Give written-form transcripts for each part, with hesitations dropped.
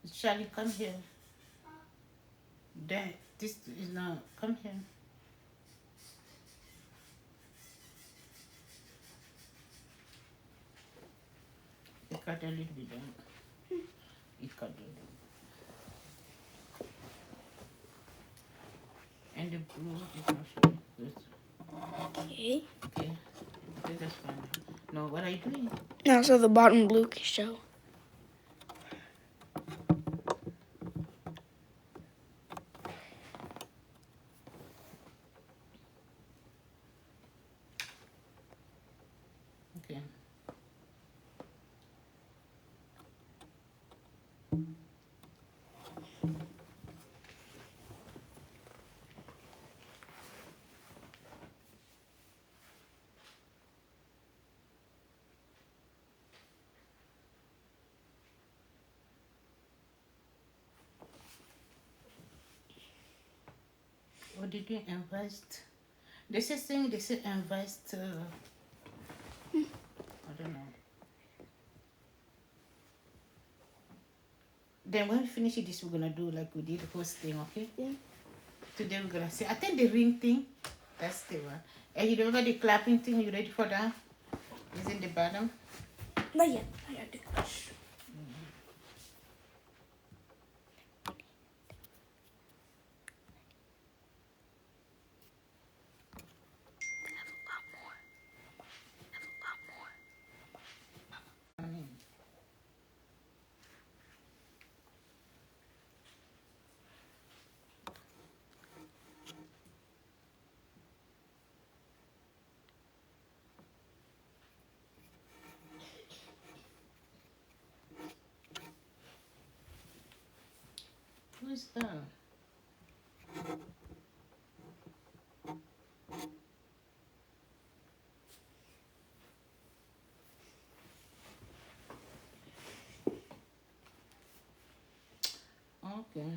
Charlie, come here. Then, this is now, come here. You cut a little bit down. You cut a little. And the blue is not showing. Good. Okay. Okay. Okay, that's fine. No, what are you doing? Now so the bottom blue can show. Okay. What did you invest? This is thing, this is invest, I don't know. Then when we finish this, we're gonna do like we did the first thing, okay? Yeah. Today we're gonna see. I think the ring thing, that's the one. And you remember the clapping thing? You ready for that? Is in the bottom. Not yet. I got to Who is that? Okay.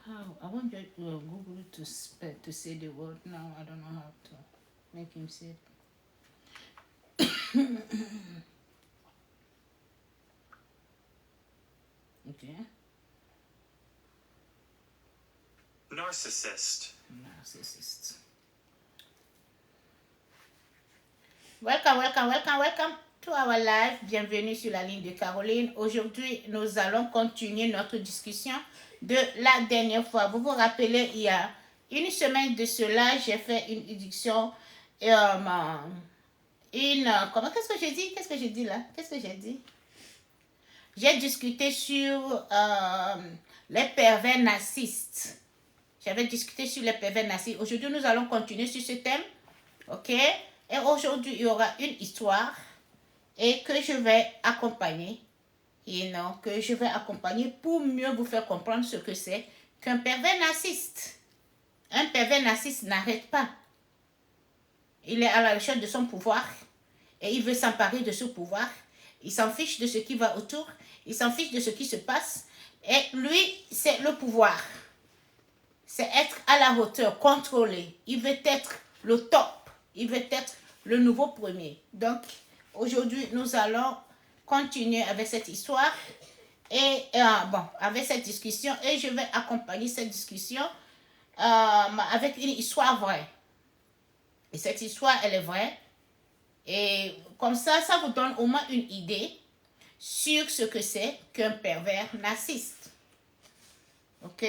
How? I want you to Google it to spell to say the word now. I don't know how to make him say it. Okay. Narcissist. Narcissist. Welcome to our live. Bienvenue sur la ligne de Caroline. Aujourd'hui, nous allons continuer notre discussion de la dernière fois. Vous vous rappelez, il y a une semaine de cela, j'ai fait une édition, comment, qu'est-ce que j'ai dit? Qu'est-ce que j'ai dit là? Qu'est-ce que j'ai dit? J'ai discuté sur les pervers narcissistes. J'avais discuté sur les pervers narcissistes. Aujourd'hui, nous allons continuer sur ce thème. Ok? Et aujourd'hui, il y aura une histoire et que je vais accompagner. Que je vais accompagner pour mieux vous faire comprendre ce que c'est qu'un pervers narcissiste. Un pervers narcissiste n'arrête pas. Il est à la recherche de son pouvoir et il veut s'emparer de ce pouvoir. Il s'en fiche de ce qui va autour. Il s'en fiche de ce qui se passe. Et lui, c'est le pouvoir. C'est être à la hauteur, contrôler. Il veut être le top. Il veut être le nouveau premier. Donc, aujourd'hui, nous allons continuer avec cette histoire et avec cette discussion. Et je vais accompagner cette discussion avec une histoire vraie. Et cette histoire, elle est vraie. Et comme ça vous donne au moins une idée sur ce que c'est qu'un pervers narcissiste. Ok?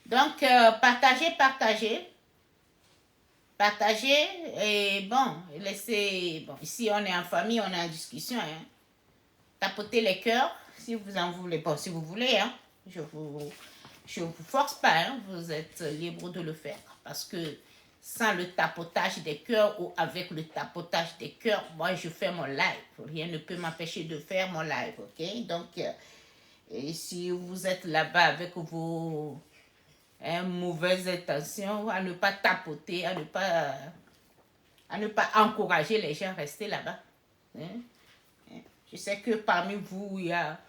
Donc, partagez. Et laissez... Bon, ici, on est en famille, on est en discussion. Hein. Tapotez les cœurs si vous en voulez. Bon, si vous voulez, hein. Je vous force pas. Hein. Vous êtes libre de le faire. Parce que sans le tapotage des cœurs ou avec le tapotage des cœurs, moi je fais mon live. Rien ne peut m'empêcher de faire mon live, ok? Donc, et si vous êtes là-bas avec vos mauvaises intentions, à ne pas tapoter, à ne pas encourager les gens à rester là-bas. Hein? Je sais que parmi vous, il y a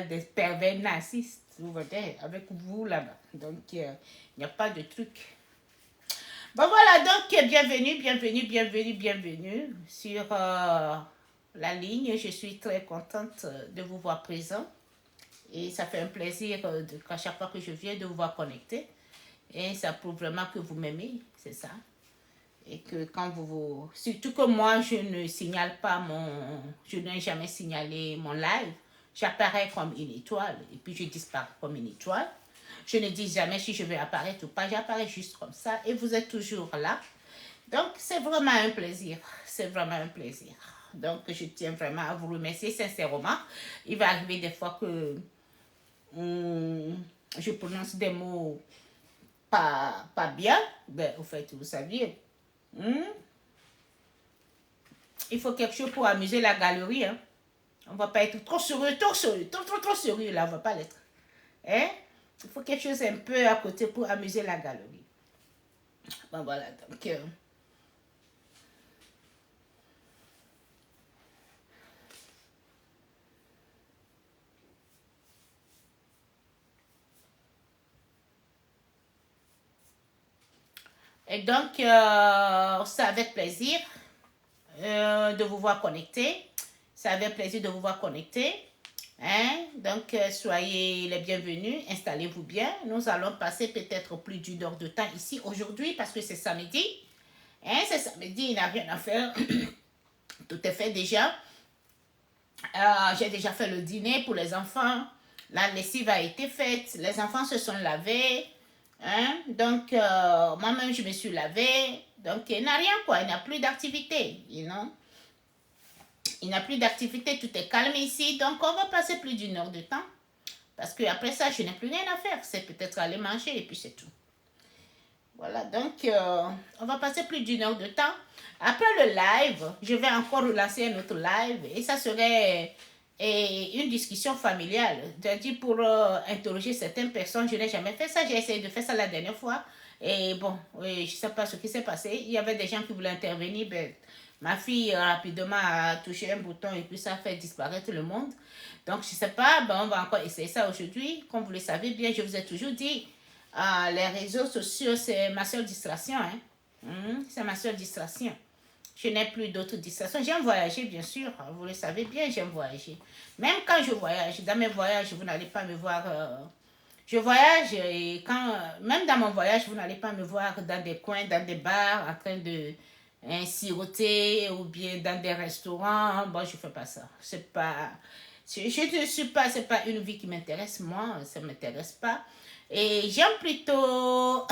des pervers narcissistes, vous voyez, avec vous là-bas. Donc, il n'y a pas de truc. Bon, voilà, donc, bienvenue sur la ligne. Je suis très contente de vous voir présent. Et ça fait un plaisir qu'à chaque fois que je viens de vous voir connecté. Et ça prouve vraiment que vous m'aimez, c'est ça. Et que quand vous... Surtout que moi, je ne signale pas je n'ai jamais signalé mon live. J'apparais comme une étoile et puis je disparais comme une étoile. Je ne dis jamais si je vais apparaître ou pas. J'apparais juste comme ça et vous êtes toujours là. Donc, c'est vraiment un plaisir. C'est vraiment un plaisir. Donc, je tiens vraiment à vous remercier sincèrement. Il va arriver des fois que je prononce des mots pas bien. Ben, au fait, vous saviez... Il faut quelque chose pour amuser la galerie. Hein? On ne va pas être trop sérieux, trop sérieux là, on ne va pas l'être. Hein? Il faut quelque chose un peu à côté pour amuser la galerie. Bon, voilà, donc... Et donc, c'est avec plaisir de vous voir connecté. C'est avec plaisir de vous voir connecté. Hein? Donc, soyez les bienvenus. Installez-vous bien. Nous allons passer peut-être plus d'une heure de temps ici aujourd'hui parce que c'est samedi. Hein? C'est samedi, il n'y a rien à faire. Tout est fait déjà. J'ai déjà fait le dîner pour les enfants. La lessive a été faite. Les enfants se sont lavés. Hein? Donc, moi-même, je me suis lavée. Donc, il n'y a rien, quoi. Il n'y a plus d'activité, you know? Il n'y a plus d'activité, tout est calme ici. Donc, on va passer plus d'une heure de temps. Parce qu'après ça, je n'ai plus rien à faire. C'est peut-être aller manger et puis c'est tout. Voilà, donc, on va passer plus d'une heure de temps. Après le live, je vais encore relancer un autre live. Et ça serait une discussion familiale. C'est-à-dire pour interroger certaines personnes, je n'ai jamais fait ça. J'ai essayé de faire ça la dernière fois. Et bon, je ne sais pas ce qui s'est passé. Il y avait des gens qui voulaient intervenir. Ben, ma fille rapidement a touché un bouton et puis ça a fait disparaître le monde. Donc, je ne sais pas, ben, on va encore essayer ça aujourd'hui. Comme vous le savez bien, je vous ai toujours dit, les réseaux sociaux, c'est ma seule distraction. Hein? C'est ma seule distraction. Je n'ai plus d'autres distractions. J'aime voyager, bien sûr. Vous le savez bien, j'aime voyager. Même quand je voyage, dans mes voyages, vous n'allez pas me voir... je voyage et même dans mon voyage, vous n'allez pas me voir dans des coins, dans des bars, en train de siroter ou bien dans des restaurants. Bon, je ne fais pas ça. C'est pas... Je ne suis pas... C'est pas une vie qui m'intéresse, moi. Ça ne m'intéresse pas. Et j'aime plutôt...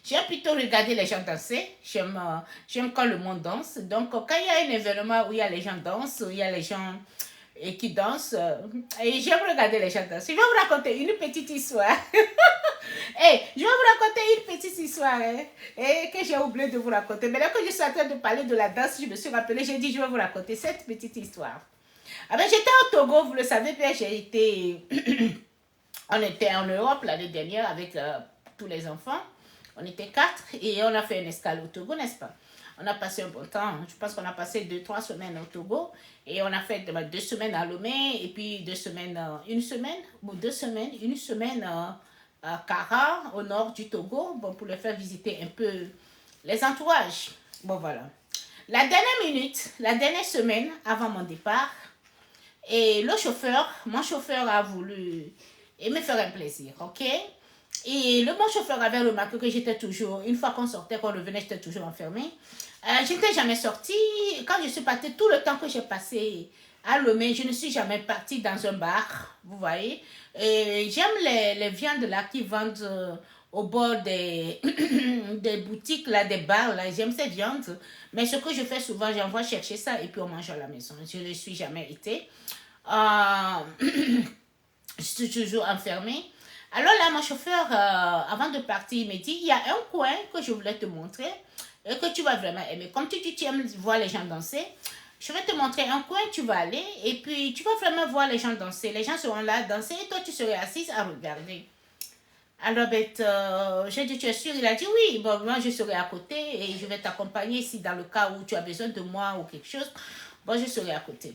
J'aime plutôt regarder les gens danser. J'aime quand le monde danse. Donc, quand il y a un événement où il y a les gens dansent, où il y a les gens qui dansent, et j'aime regarder les gens danser. Je vais vous raconter une petite histoire. Hey, je vais vous raconter une petite histoire que j'ai oublié de vous raconter. Maintenant que je suis en train de parler de la danse, je me suis rappelé, j'ai dit je vais vous raconter cette petite histoire. Alors, j'étais au Togo, vous le savez bien, on était en Europe l'année dernière avec tous les enfants. On était 4 et on a fait une escale au Togo, n'est-ce pas? On a passé un bon temps. Je pense qu'on a passé 2-3 semaines au Togo. Et on a fait 2 semaines à Lomé et puis 2 semaines, une semaine à Kara, au nord du Togo, bon, pour leur faire visiter un peu les entourages. Bon, voilà. La dernière minute, la dernière semaine avant mon départ, et mon chauffeur a voulu me faire un plaisir, ok? Et mon chauffeur avait remarqué que j'étais toujours, une fois qu'on sortait, qu'on revenait, j'étais toujours enfermée. Je n'étais jamais sortie. Quand je suis partie, tout le temps que j'ai passé à Lomé, je ne suis jamais partie dans un bar, vous voyez. J'aime les viandes là qui vendent au bord des boutiques, là, des bars, là. J'aime ces viandes. Mais ce que je fais souvent, j'envoie chercher ça et puis on mange à la maison. Je ne suis jamais été. Je suis toujours enfermée. Alors là, mon chauffeur, avant de partir, il me dit, il y a un coin que je voulais te montrer et que tu vas vraiment aimer. Comme tu dis, tu aimes voir les gens danser, je vais te montrer un coin, tu vas aller et puis tu vas vraiment voir les gens danser. Les gens seront là à danser et toi, tu serais assise à regarder. Alors, j'ai dit, tu es sûre? Il a dit, oui, bon, moi, je serai à côté et je vais t'accompagner si dans le cas où tu as besoin de moi ou quelque chose, bon, je serai à côté.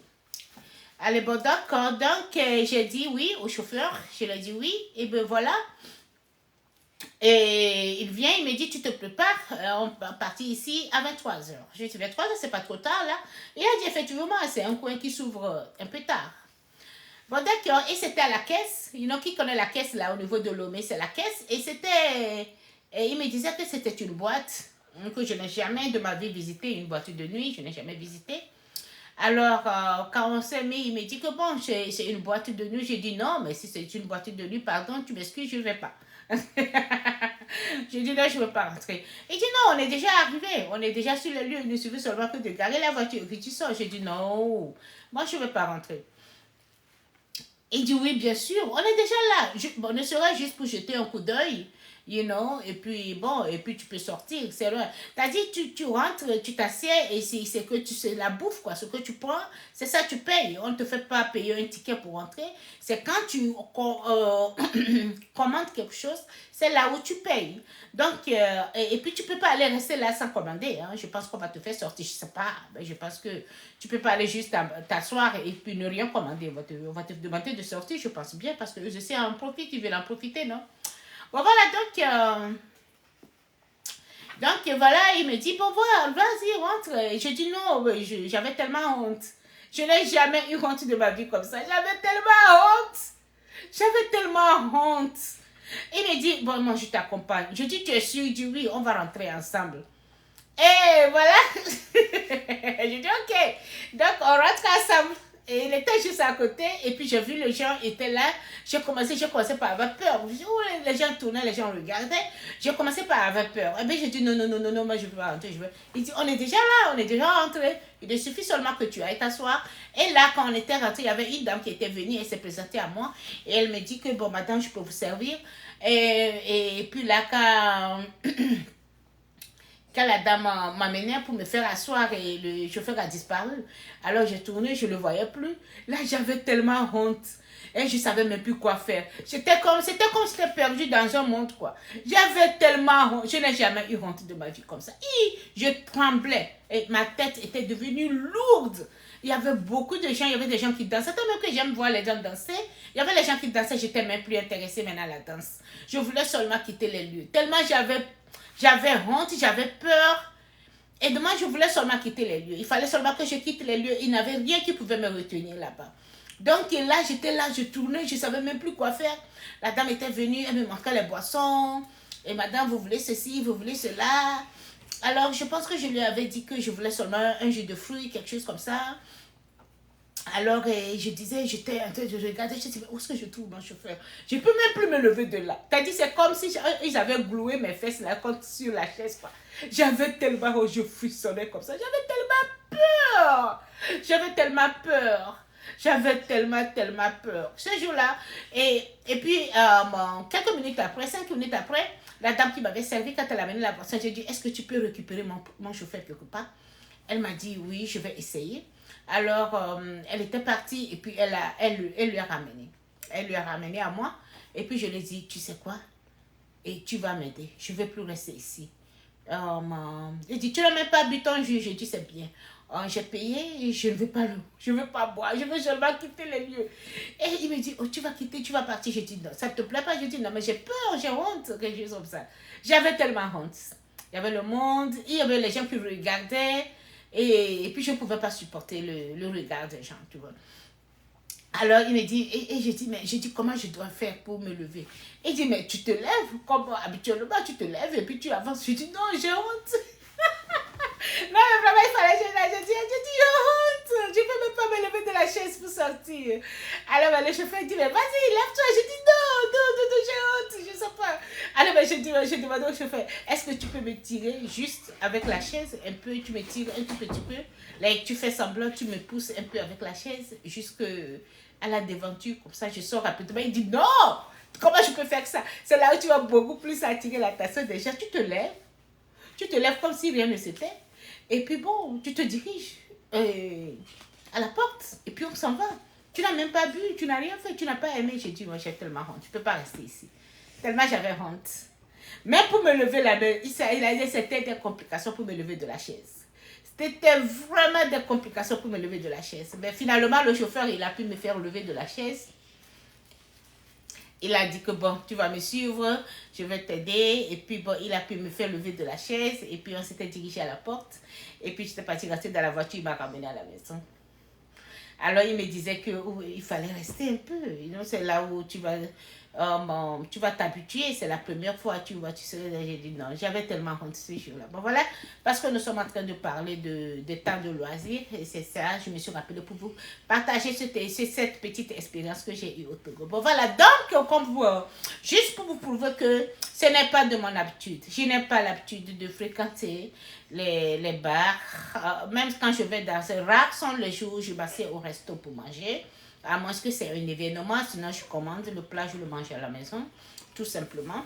Allez, bon, d'accord. Donc, j'ai dit oui au chauffeur. Je lui ai dit oui. Et ben voilà. Et il vient, il me dit, tu te prépares, on va partir ici à 23h. Je lui ai dit, 23h, c'est pas trop tard, là. Et il a dit, effectivement, c'est un coin qui s'ouvre un peu tard. Bon, d'accord. Et c'était à la caisse. Qui connaît la caisse, là, au niveau de Lomé, c'est la caisse. Et c'était... Et il me disait que c'était une boîte que je n'ai jamais de ma vie visité, une boîte de nuit, je n'ai jamais visité. Alors, quand on s'est mis, il me dit que bon, c'est une boîte de nuit. J'ai dit non, mais si c'est une boîte de nuit, pardon, tu m'excuses, je ne vais pas. J'ai dit non, je ne veux pas rentrer. Il dit non, on est déjà arrivé, on est déjà sur le lieu, il ne suffit seulement que de garer la voiture. Et tu sors, j'ai dit non, moi je ne veux pas rentrer. Il dit oui, bien sûr, on est déjà là. On ne serait juste pour jeter un coup d'œil. Et puis bon, et puis tu peux sortir, c'est loin. T'as dit, tu rentres, tu t'assieds et c'est que c'est la bouffe, quoi. Ce que tu prends, c'est ça, tu payes. On ne te fait pas payer un ticket pour rentrer. C'est quand tu commandes quelque chose, c'est là où tu payes. Donc, et puis tu peux pas aller rester là sans commander. Hein. Je pense qu'on va te faire sortir, je sais pas. Mais je pense que tu peux pas aller juste t'asseoir et puis ne rien commander. On va te demander de sortir, je pense bien, parce que eux aussi en profitent, ils veulent en profiter, non? Bon, voilà, donc voilà, il me dit, bon, voilà, vas-y, rentre. Et je dis non, j'avais tellement honte. Je n'ai jamais eu honte de ma vie comme ça. J'avais tellement honte. J'avais tellement honte. Il me dit, bon, moi, je t'accompagne. Je dis, tu es sûr? Il dit, oui, on va rentrer ensemble. Et voilà. Je dis, ok. Donc, on rentre ensemble. Et il était juste à côté, et puis j'ai vu les gens étaient là. J'ai commencé par avoir peur. Les gens tournaient, les gens regardaient. J'ai commencé par avoir peur. Et bien j'ai dit non, moi je ne veux pas rentrer. Il dit, on est déjà là, on est déjà rentré. Il suffit seulement que tu ailles t'asseoir. Et là, quand on était rentré, il y avait une dame qui était venue, elle s'est présentée à moi. Et elle me dit que, bon, madame, je peux vous servir. Et puis là, quand la dame m'amenait pour me faire asseoir et le chauffeur a disparu, alors j'ai tourné, je ne le voyais plus. Là, j'avais tellement honte. Et je ne savais même plus quoi faire. C'était comme si j'étais perdue dans un monde, quoi. J'avais tellement honte. Je n'ai jamais eu honte de ma vie comme ça. Je tremblais. Et ma tête était devenue lourde. Il y avait beaucoup de gens, il y avait des gens qui dansaient. Tellement que j'aime voir les gens danser. Il y avait les gens qui dansaient, j'étais même plus intéressée maintenant à la danse. Je voulais seulement quitter les lieux. Tellement j'avais honte, j'avais peur. Et demain, je voulais seulement quitter les lieux. Il fallait seulement que je quitte les lieux. Il n'y avait rien qui pouvait me retenir là-bas. Donc là, j'étais là, je tournais, je ne savais même plus quoi faire. La dame était venue, elle me manquait les boissons. Et madame, vous voulez ceci, vous voulez cela. Alors, je pense que je lui avais dit que je voulais seulement un jus de fruits, quelque chose comme ça. Alors, je disais, j'étais en train de regarder, je disais, où est-ce que je trouve mon chauffeur? Je ne peux même plus me lever de là. T'as dit, c'est comme si ils avaient gloué mes fesses là, sur la chaise, quoi. J'avais tellement, je frissonnais comme ça. J'avais tellement peur. J'avais tellement peur. Ce jour-là, et puis, quelques minutes après, 5 minutes après, la dame qui m'avait servi, quand elle a amené la boisson, j'ai dit, est-ce que tu peux récupérer mon chauffeur quelque part? Elle m'a dit, oui, je vais essayer. Alors, elle était partie et puis elle lui a ramené. Elle lui a ramené à moi. Et puis, je lui ai dit, tu sais quoi? Et tu vas m'aider. Je ne vais plus rester ici. Il dit, tu n'as même pas bu ton jus. J'ai dit, c'est bien. J'ai payé et je ne veux pas boire. Je veux seulement quitter les lieux. Et il me dit, oh, tu vas quitter, tu vas partir. J'ai dit, non, ça ne te plaît pas? Je dis, non, mais j'ai peur, j'ai honte, quelque chose comme ça. J'avais tellement honte. Il y avait le monde, il y avait les gens qui me regardaient. Et puis, je ne pouvais pas supporter le regard des gens, tu vois. Alors, il me dit, et je dis, comment je dois faire pour me lever? Il dit, mais tu te lèves, comme habituellement, tu te lèves et puis tu avances. Je dis, non, j'ai honte. Non, mais vraiment, il fallait que je dis, j'ai honte. Je ne peux même pas me lever de la chaise pour sortir. Alors, le chauffeur dit, mais vas-y, lève-toi. Je dis, non, j'ai honte, je ne sais pas. Alors, je demande au chauffeur, est-ce que tu peux me tirer juste avec la chaise un peu? Tu me tires un tout petit peu. Là, tu fais semblant, tu me pousses un peu avec la chaise jusqu'à la devanture. Comme ça, je sors rapidement. Il dit, non, Comment je peux faire ça? C'est là où tu vas beaucoup plus attirer l'attention des gens. Tu te lèves comme si rien ne s'était. Et puis bon, tu te diriges à la porte. Et puis on s'en va. Tu n'as même pas bu, tu n'as rien fait, tu n'as pas aimé. J'ai dit, moi j'ai tellement honte, je ne peux pas rester ici. Tellement j'avais honte. Même pour me lever la main, c'était des complications pour me lever de la chaise. C'était vraiment des complications pour me lever de la chaise. Mais finalement, le chauffeur, il a pu me faire lever de la chaise. Il a dit que bon, tu vas me suivre, je vais t'aider. Et puis bon, il a pu me faire lever de la chaise. Et puis on s'était dirigé à la porte. Et puis j'étais partie rester dans la voiture, il m'a ramené à la maison. Alors il me disait qu'il fallait rester un peu. C'est là où tu vas t'habituer. C'est la première fois, tu vois, tu serais là. J'ai dit non, j'avais tellement honte ce jour-là. Bon voilà, parce que nous sommes en train de parler de temps de loisirs. Et c'est ça, je me suis rappelée pour vous partager cette petite expérience que j'ai eue au Togo. Bon voilà, donc comme vous, juste pour vous prouver que ce n'est pas de mon habitude. Je n'ai pas l'habitude de fréquenter les bars. Même quand je vais dans un rare sont les jours où je passais au resto pour manger. À moins que c'est un événement, sinon je commande le plat, je le mange à la maison, tout simplement.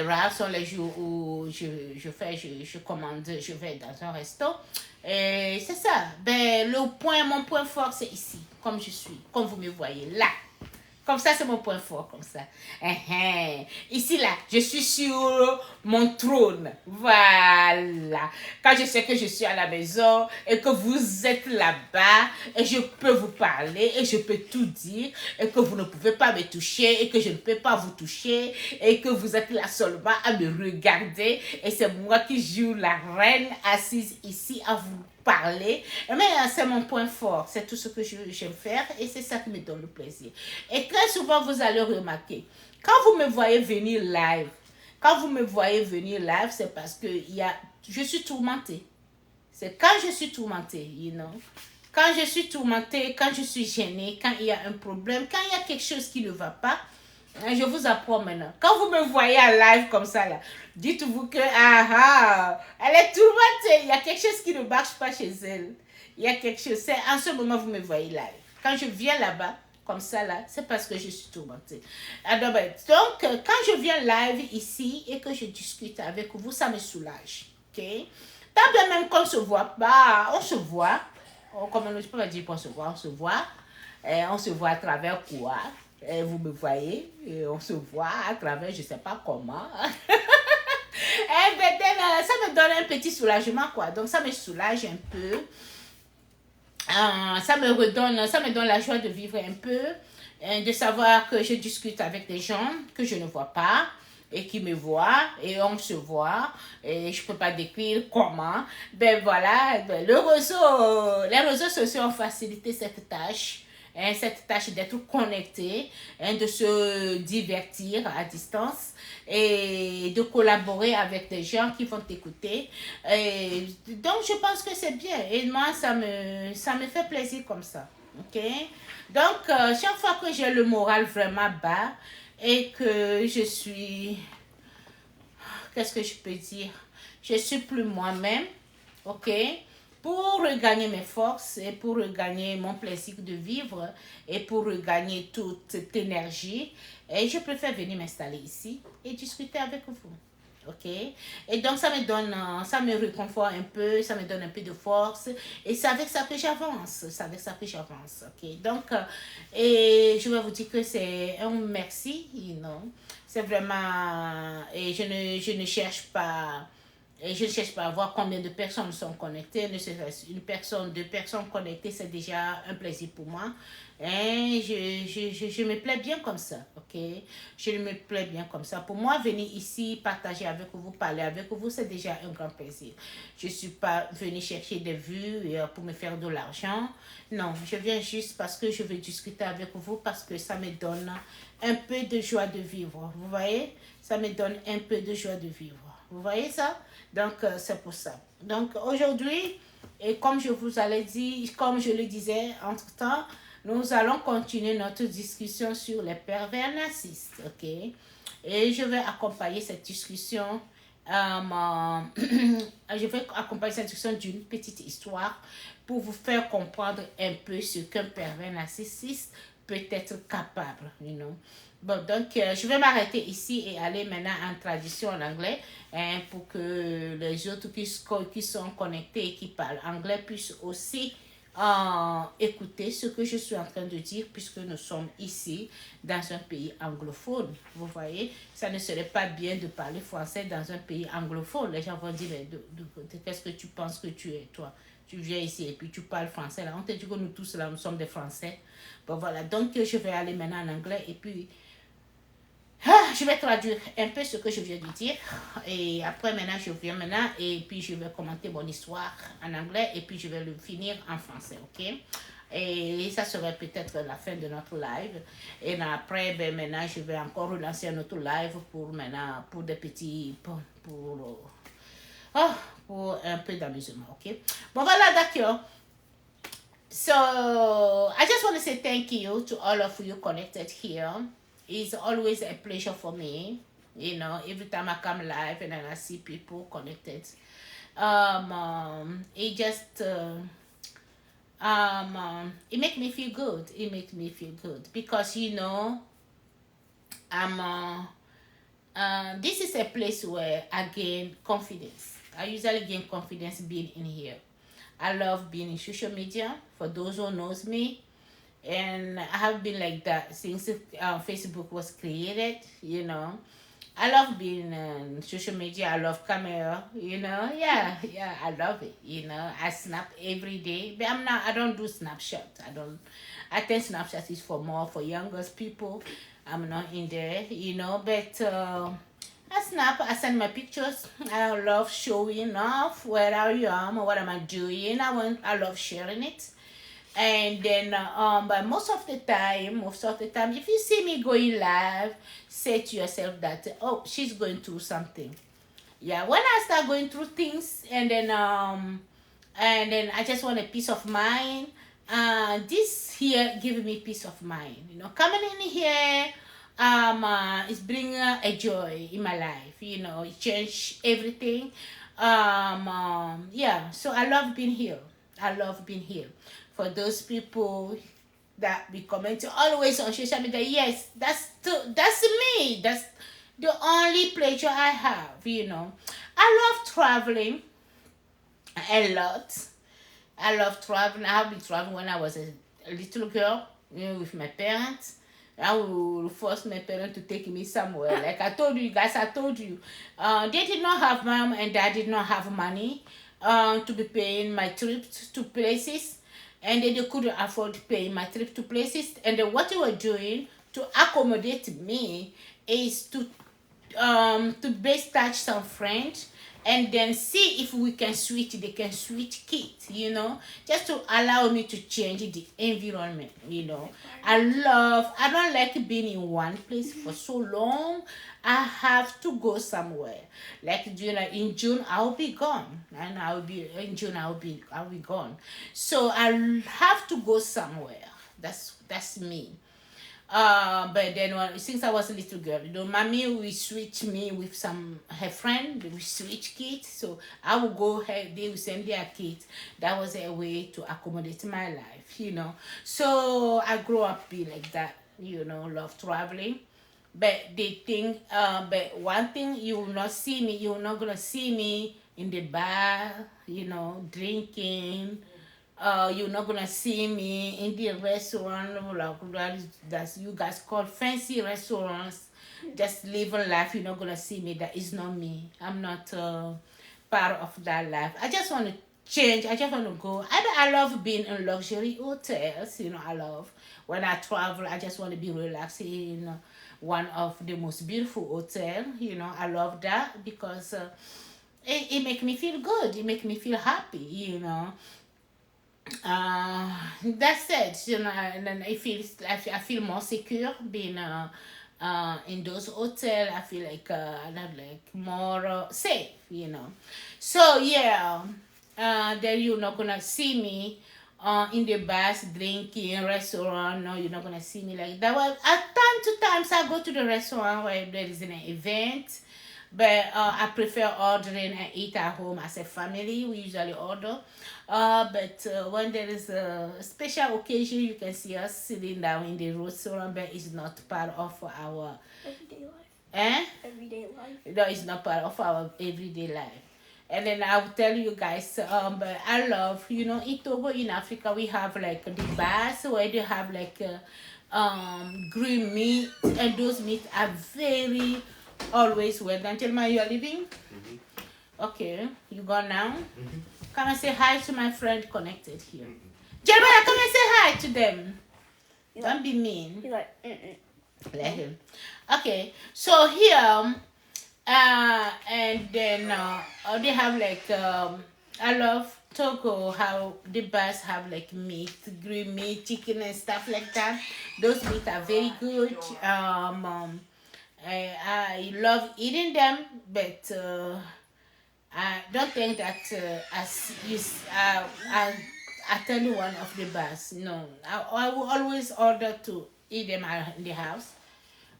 Rares sont les jours où je commande, je vais dans un resto. C'est ça. Ben, mon point fort, c'est ici, comme je suis, comme vous me voyez là. Comme ça, c'est mon point fort, comme ça. Ici, là, je suis sur mon trône. Voilà. Quand je sais que je suis à la maison et que vous êtes là-bas et je peux vous parler et je peux tout dire et que vous ne pouvez pas me toucher et que je ne peux pas vous toucher et que vous êtes là seulement à me regarder et c'est moi qui joue la reine assise ici à vous parler, mais c'est mon point fort, c'est tout ce que j'aime faire et c'est ça qui me donne le plaisir. Et très souvent, vous allez remarquer, quand vous me voyez venir live, c'est parce que je suis tourmentée. C'est quand je suis tourmentée, Quand je suis tourmentée, quand je suis gênée, quand il y a un problème, quand il y a quelque chose qui ne va pas, je vous apprends maintenant. Quand vous me voyez en live comme ça, là, dites-vous que, elle est tourmentée. Il y a quelque chose qui ne marche pas chez elle. Il y a quelque chose. C'est en ce moment vous me voyez live. Quand je viens là-bas, comme ça, là, c'est parce que je suis tourmentée. Alors, donc, quand je viens live ici et que je discute avec vous, ça me soulage. OK? Tant bien même qu'on se voit pas, on se voit. Comme je peux pas dire qu'on se voit, on se voit. On se voit à travers quoi? Et vous me voyez, et on se voit à travers, je ne sais pas comment. Ça me donne un petit soulagement, quoi. Donc, ça me soulage un peu. Ça me donne la joie de vivre un peu, de savoir que je discute avec des gens que je ne vois pas et qui me voient et on se voit et je peux pas décrire comment. Ben voilà, les réseaux sociaux ont facilité cette tâche d'être connecté, de se divertir à distance et de collaborer avec des gens qui vont t'écouter. Donc, je pense que c'est bien. Et moi, ça me fait plaisir comme ça. OK? Donc, chaque fois que j'ai le moral vraiment bas et que je suis... Qu'est-ce que je peux dire? Je suis plus moi-même. OK? Pour regagner mes forces et pour regagner mon plaisir de vivre et pour regagner toute cette énergie, et je préfère venir m'installer ici et discuter avec vous. OK? Et donc, ça me réconforte un peu, ça me donne un peu de force et c'est avec ça que j'avance. OK? Donc, et je vais vous dire que c'est un merci, C'est vraiment, et je ne cherche pas. Et je ne cherche pas à voir combien de personnes sont connectées. Une personne, deux personnes connectées, c'est déjà un plaisir pour moi. Et je me plais bien comme ça, ok? Je me plais bien comme ça. Pour moi, venir ici, partager avec vous, parler avec vous, c'est déjà un grand plaisir. Je ne suis pas venue chercher des vues pour me faire de l'argent. Non, je viens juste parce que je veux discuter avec vous, parce que ça me donne un peu de joie de vivre. Vous voyez? Ça me donne un peu de joie de vivre. Vous voyez ça? Donc, c'est pour ça. Donc, aujourd'hui, et comme je vous allais dire, comme je le disais entre-temps, nous allons continuer notre discussion sur les pervers narcissistes, ok? Et je vais accompagner cette discussion, d'une petite histoire pour vous faire comprendre un peu ce qu'un pervers narcissiste peut-être capable, you know. Bon, donc, je vais m'arrêter ici et aller maintenant en traduction en anglais, hein, pour que les autres qui sont connectés et qui parlent anglais puissent aussi écouter ce que je suis en train de dire, puisque nous sommes ici dans un pays anglophone. Vous voyez, ça ne serait pas bien de parler français dans un pays anglophone. Les gens vont dire, mais qu'est-ce que tu penses que tu es, toi? Tu viens ici et puis tu parles français. Là, on te dit que nous tous, là, nous sommes des Français. Bon, voilà. Donc, je vais aller maintenant en anglais et puis je vais traduire un peu ce que je viens de dire. Et après, maintenant, je viens maintenant et puis je vais commenter mon histoire en anglais et puis je vais le finir en français, ok? Et ça serait peut-être la fin de notre live. Et après, ben, maintenant, je vais encore relancer un autre live pour maintenant, pour des petits, pour un peu d'amusement, ok? Bon, voilà, d'accord. So, I just want to say thank you to all of you connected here. It's always a pleasure for me, you know, every time I come live and then I see people connected. It just, it makes me feel good. It makes me feel good because, you know, this is a place where I gain confidence. I usually gain confidence being in here. I love being in social media. For those who knows me, and I have been like that since Facebook was created. You know, I love being on social media. I love camera. You know, yeah, I love it. You know, I snap every day, but I don't do Snapchat. I think Snapchat is for more for younger people. I'm not in there. You know, but. I snap, I send my pictures. I love showing off where I am or what am I doing. I love sharing it. And then, but most of the time, if you see me going live, say to yourself that, oh, she's going through something. Yeah, when I start going through things, and then I just want a peace of mind. This here give me peace of mind. You know, coming in here, it's bringing a joy in my life. You know, it changed everything. Yeah, so I love being here. I love being here. For those people that be commenting always on social media, yes, that's me. That's the only pleasure I have. You know, I love traveling a lot. I love traveling. I have been traveling when I was a little girl, you know, with my parents. I will force my parents to take me somewhere. Like I told you guys, they did not have mom and dad did not have money to be paying my trips to places, and they couldn't afford paying my trip to places. And then what they were doing to accommodate me is to best touch some friends and then see if we can switch, they can switch kids, you know, just to allow me to change the environment, you know. I don't like being in one place for so long. I have to go somewhere. Like, you know, in June I'll be gone, and I'll be gone. So I have to go somewhere. That's me. But then since I was a little girl, you know, mommy will switch me with her friend. We switch kids, so I will go. They will send their kids. That was a way to accommodate my life, you know. So I grew up be like that, you know, love traveling. But but one thing you're not gonna see me in the bar, you know, drinking. You're not gonna see me in the restaurant like that you guys call fancy restaurants. Just living life. You're not gonna see me. That is not me. I'm not part of that life. I just want to change. I just want to go. I love being in luxury hotels. You know, I love when I travel. I just want to be relaxed in one of the most beautiful hotel. You know, I love that because it make me feel good. It make me feel happy. You know. That's it, you know, and then I feel more secure being in those hotels. I feel like I'm like more safe, you know. So yeah, then you're not gonna see me in the bars drinking restaurant. No, you're not gonna see me like that. Well, at time to times I go to the restaurant where there is an event. but I prefer ordering and eat at home as a family. We usually order. But when there is a special occasion, you can see us sitting down in the restaurant, but it's not part of our Everyday life. eh? Everyday life. No, it's not part of our everyday life. And then I'll tell you guys, but I love, in Togo, in Africa, we have like the bars where they have like green meat, and those meat are very always well done. Tell me, you are leaving? Okay, you go now? Come and say hi to my friend connected here. Jeremiah, come and say hi to them. Don't be mean. He's like, Let him. Okay, so here, and then they have like I love Togo how the bars have like meat, green meat, chicken and stuff like that. Those meat are very good. I love eating them, but I don't think that as is I tell you one of the bars. No, I will always order to eat them in the house.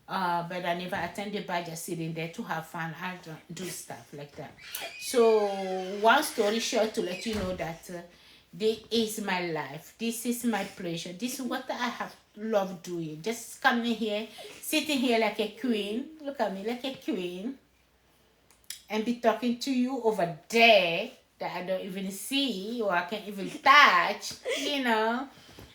But I never attend the bar, just sitting there to have fun. I don't do stuff like that. So, one story short to let you know that this is my life. This is my pleasure. This is what I have loved doing. Just coming here, sitting here like a queen. Look at me, like a queen. And be talking to you over there that I don't even see or I can't even touch,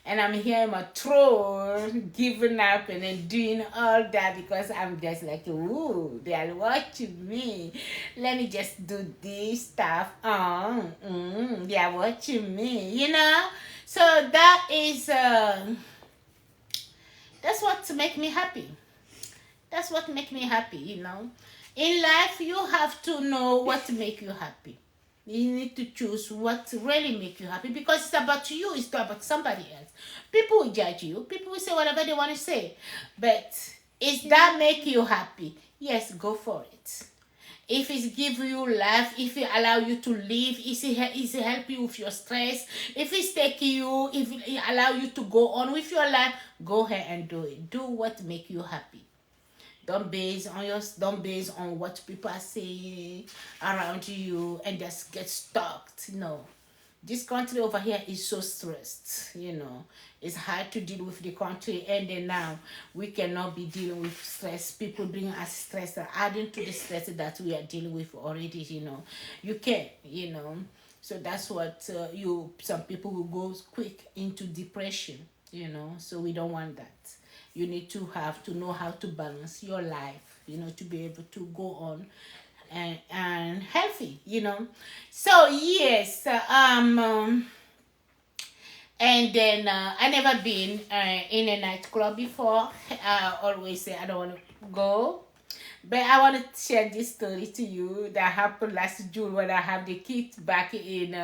And I'm here in my throne, giving up and then doing all that because I'm just like, ooh, they are watching me. Let me just do this stuff. They are watching me, So that is, that's what make me happy. That's what make me happy, In life, you have to know what make you happy. You need to choose what really make you happy because it's about you, it's not about somebody else. People will judge you. People will say whatever they want to say. But is that make you happy? Yes, go for it. If it give you life, if it allow you to live, if it help you with your stress, if it's take you, if it allow you to go on with your life, go ahead and do it. Do what make you happy. Don't base on what people are saying around you and just get stuck. No. This country over here is so stressed, It's hard to deal with the country and then now we cannot be dealing with stress. People bring us stress adding to the stress that we are dealing with already, You can't, So that's what some people will go quick into depression, So we don't want that. You need to know how to balance your life, to be able to go on and healthy, So yes, and then I never been in a nightclub before. I always say I don't want to go. But I want to share this story to you that happened last June when I have the kids back in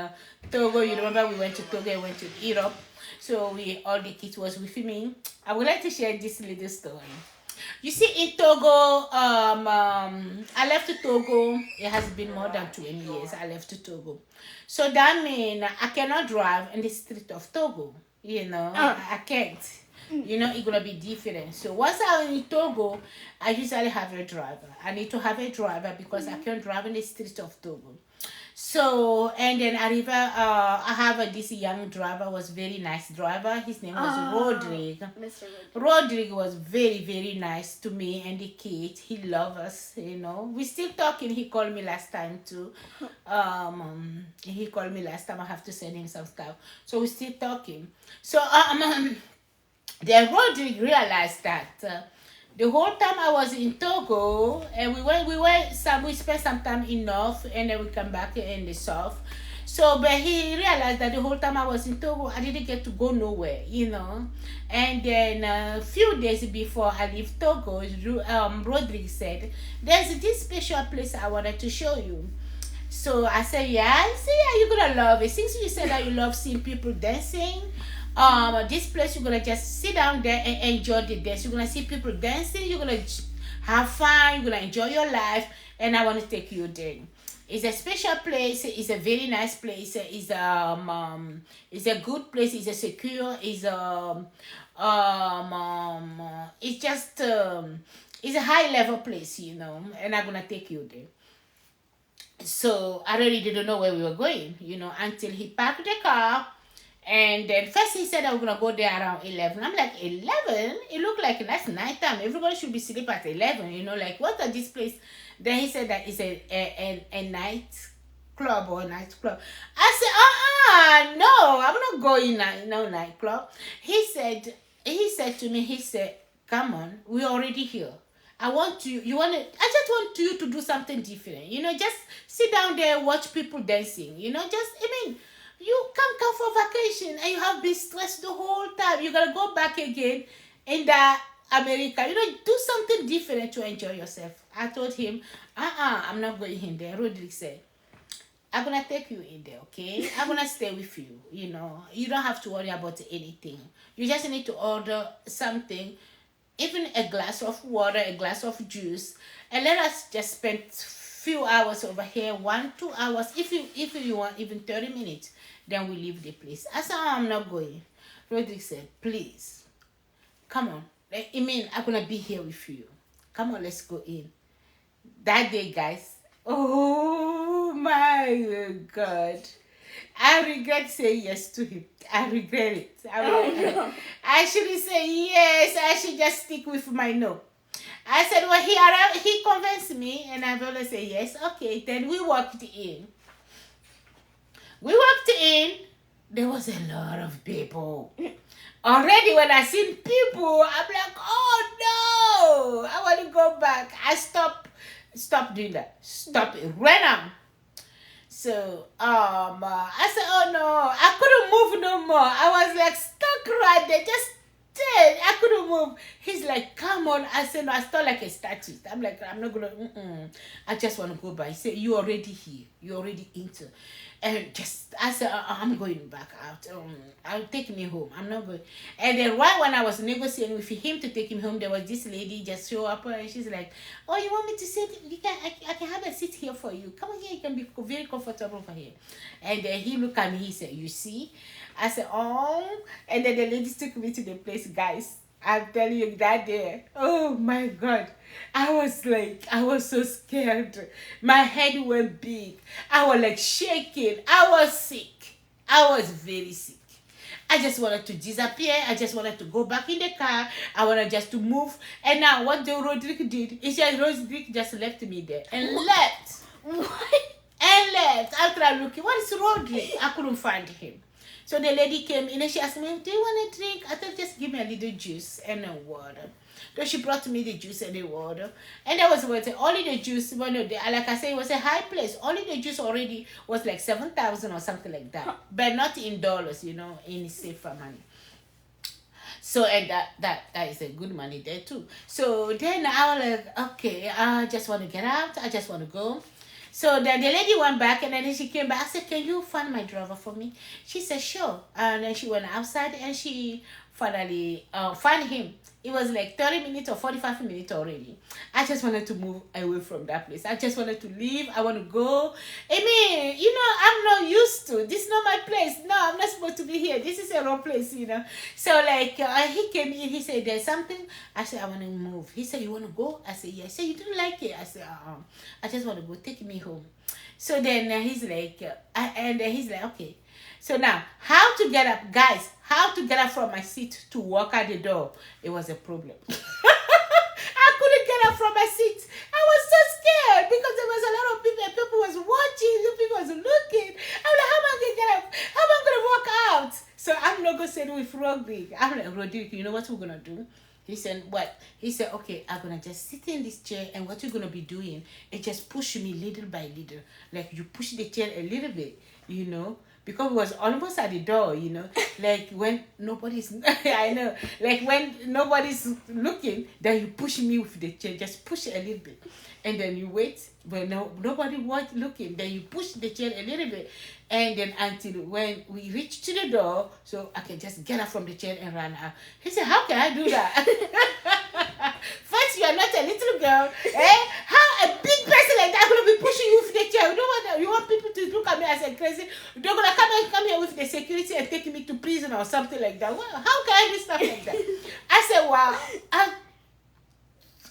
Togo. You remember we went to Togo and went to Europe. So all the kids was with me. I would like to share this little story. You see, in Togo, I left Togo. It has been more than 20 years. I left Togo. So that means I cannot drive in the street of Togo. I can't. It's going to be different. So once I'm in Togo, I usually have a driver. I need to have a driver because I can't drive in the street of Togo. So, and then I have this young driver, was very nice driver. His name was Rodrigue. Mr. Rodrigue was very, very nice to me and the kids. He loved us, We still talking. He called me last time too. He called me last time. I have to send him some stuff. So we still talking. So, then Rodrigue realized that the whole time I was in Togo, and we spent some time in North, and then we come back in the South. So, but he realized that the whole time I was in Togo, I didn't get to go nowhere, And then a few days before I leave Togo, Rodrigue said, "There's this special place I wanted to show you." So I said, "Yeah." He said, "Yeah, you're gonna love it. Since you said that you love seeing people dancing, this place you're gonna just sit down there and enjoy the dance. You're gonna see people dancing. You're gonna have fun. You're gonna enjoy your life, and I want to take you there. It's a special place. It's a very nice place. It's a good place. It's a secure. It's just It's a high level place, you know, and I'm gonna take you there. So I really didn't know where we were going, you know, until he parked the car. And then first he said I was gonna go there around 11. I'm like, 11? It looked like that's nighttime. Everybody should be asleep at 11, you know, like what are this place? Then he said that it's a night club or nightclub. I said, no, I'm not going no nightclub. He said to me, he said, come on, we're already here. I just want you to do something different. You know, just sit down there, watch people dancing. You know, you can't come for vacation and you have been stressed the whole time. You gotta go back again in the America. You know, do something different to enjoy yourself. I told him, I'm not going in there. Roderick said, I'm gonna take you in there, okay? I'm gonna stay with you. You know, you don't have to worry about anything. You just need to order something, even a glass of water, a glass of juice, and let us just spend few hours over here, 1-2 hours. If you want, even 30 minutes, then we leave the place. I said, I'm not going. Roderick said, please, come on. I mean, I'm gonna be here with you. Come on, let's go in. That day, guys. Oh my God. I regret saying yes to him. I regret it. I should say yes. I should just stick with my no. I said, well, he convinced me, and I've always said yes. Okay, then we walked in. There was a lot of people. Already when I seen people, I'm like, oh no, I want to go back. I stop doing that. Stop it. Ran out. So, I said, oh no, I couldn't move no more. I was like stuck right there, just dead. I couldn't move. He's like, come on. I said, no, I still like a statue. I'm like, I'm not gonna, I just want to go by. He said, you already here. You already into. And I said, I'm going back out. I'll take me home. I'm not going. And then right when I was negotiating with him to take him home, there was this lady just show up and she's like, oh, you want me to sit? I can have a seat here for you. Come on here. You can be very comfortable over here. And then he looked at me. He said, you see? I said, oh. And then the lady took me to the place, guys. I'm telling you that day. Oh my God. I was so scared. My head went big. I was like shaking. I was sick. I was very sick. I just wanted to disappear. I just wanted to go back in the car. I wanted just to move. And now what the Roderick did, Roderick just left me there and left. What? And left. After looking, what is Roderick? I couldn't find him. So the lady came in and she asked me, do you want a drink? I thought, just give me a little juice and a water. So she brought me the juice and the water. And there was only the juice, like I said, it was a high place. Only the juice already was like 7,000 or something like that. But not in dollars, you know, in safer money. So, and that is a good money there too. So then I was like, okay, I just want to get out. I just want to go. So then the lady went back and then she came back. I said, can you find my driver for me? She said, sure. And then she went outside and she finally found him. It was like 30 minutes or 45 minutes already. I just wanted to move away from that place. I just wanted to leave. I want to go. I mean, you know, I'm not used to. This is not my place. No, I'm not supposed to be here. This is a wrong place, you know. So like he came in. He said, there's something. I said, I want to move. He said, you want to go? I said, yes. He said, you don't like it? I said, I just want to go. Take me home. So then he's like, he's like, okay. So now, how to get up, guys, how to get up from my seat to walk out the door, it was a problem. I couldn't get up from my seat. I was so scared because there was a lot of people and people was watching, people was looking. I'm like, how am I going to get up? How am I going to walk out? So I'm not going to sit with Roderick. I'm like, Roderick, you know what we're going to do? He said, what? He said, okay, I'm going to just sit in this chair and what you're going to be doing is just push me little by little. Like you push the chair a little bit, you know. Because it was almost at the door, you know, like when nobody's, I know, like when nobody's looking, then you push me with the chair, just push it a little bit. And then you wait, when nobody was looking, then you push the chair a little bit. And then until when we reach to the door, so I can just get up from the chair and run out. He said, how can I do that? First, you are not a little girl. How a big person like that going to be pushing you with the chair? You want people to look at me as a crazy? They're going to come here with the security and take me to prison or something like that. Well, how can I do stuff like that? I said, wow.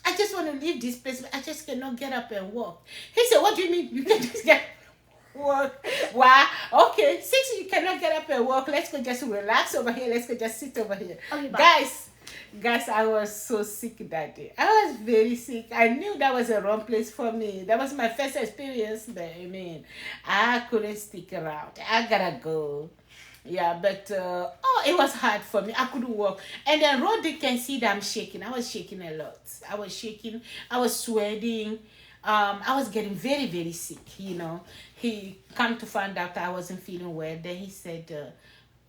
I just want to leave this place, but I just cannot get up and walk. He said, what do you mean you can just get walk? Why? Okay, since you cannot get up and walk, let's go just relax over here. Let's go just sit over here. Okay, bye. Guys, I was so sick that day. I was very sick. I knew that was a wrong place for me. That was my first experience there. I mean, I couldn't stick around. I gotta go. Yeah, but it was hard for me. I couldn't walk. And then Roddy can see that I'm shaking. I was shaking a lot. I was shaking. I was sweating. I was getting very, very sick, you know. He come to find out I wasn't feeling well. Then he said,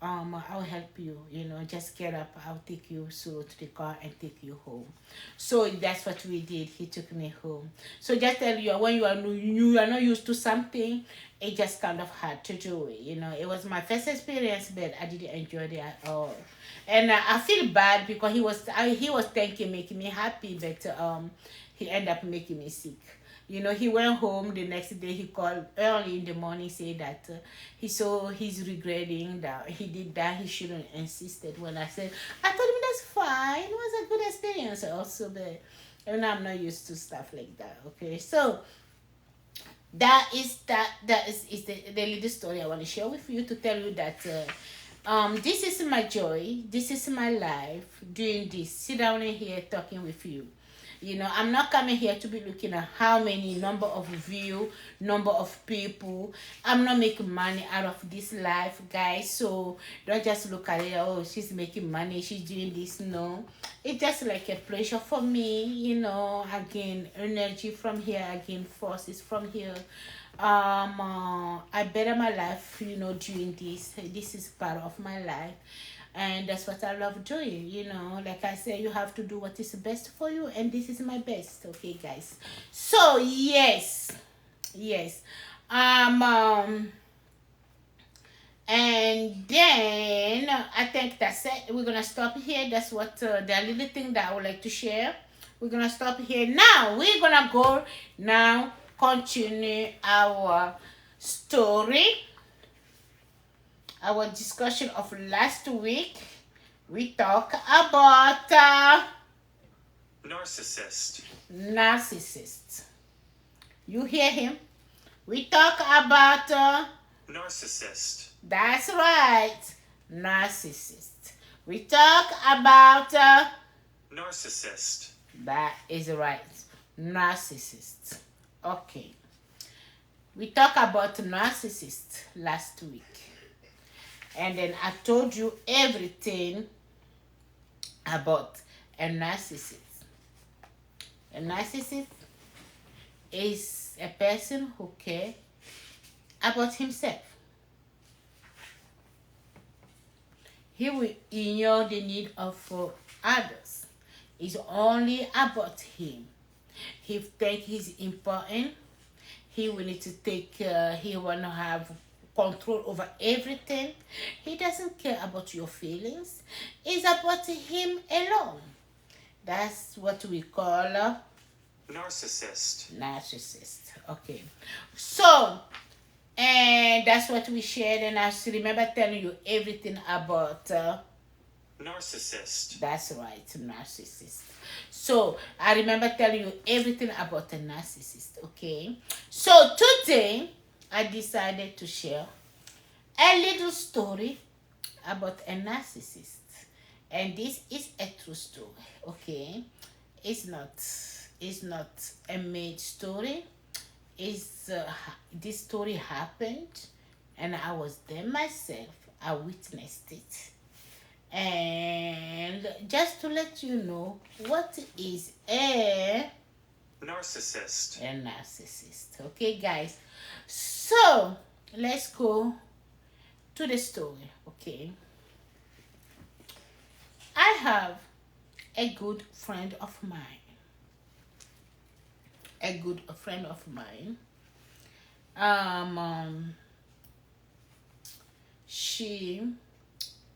I'll help you, you know, just get up. I'll take you to the car and take you home. So that's what we did. He took me home. So just tell you, when you are not used to something, it just kind of hard to do it, you know. It was my first experience, but I didn't enjoy it at all. And I feel bad because he was thinking making me happy, but he ended up making me sick. You know, he went home the next day. He called early in the morning, say that he's regretting that he did that. He shouldn't insisted. When I said, I told him that's fine. It was a good experience also, but I'm not used to stuff like that. Okay, so that is the little story I want to share with you, to tell you that this is my joy, this is my life, doing this, sit down in here talking with you. You know, I'm not coming here to be looking at how many number of view, number of people. I'm not making money out of this life, guys. So don't just look at it, oh, she's making money, she's doing this. No, it's just like a pleasure for me. You know, I gain energy from here, I gain forces from here. I better my life, you know, doing this. This is part of my life. And that's what I love doing, you know. Like I said, you have to do what is best for you, and this is my best. Okay, guys. So yes. And then I think that's it. We're gonna stop here. That's what the little thing that I would like to share. We're gonna stop here now. We're gonna go now, continue our story. Our discussion of last week. We talk about narcissist. You hear him? We talk about narcissist. That's right, narcissist. We talk about narcissist. That is right, narcissist. Okay. We talk about narcissist last week. And then I told you everything about a narcissist. A narcissist is a person who cares about himself. He will ignore the need of others. It's only about him. He thinks he's important. He will need to take care. He want to have control over everything. He doesn't care about your feelings. It's about him alone. That's what we call narcissist. Okay. So, and that's what we shared, and I still remember telling you everything about narcissist. That's right, narcissist. So I remember telling you everything about a narcissist. Okay. So today I decided to share a little story about a narcissist. And this is a true story, okay? It's not a made story. This story happened and I was there myself. I witnessed it. And just to let you know, what is a narcissist? A narcissist. Okay, guys. So let's go to the story. Okay. I have a good friend of mine. She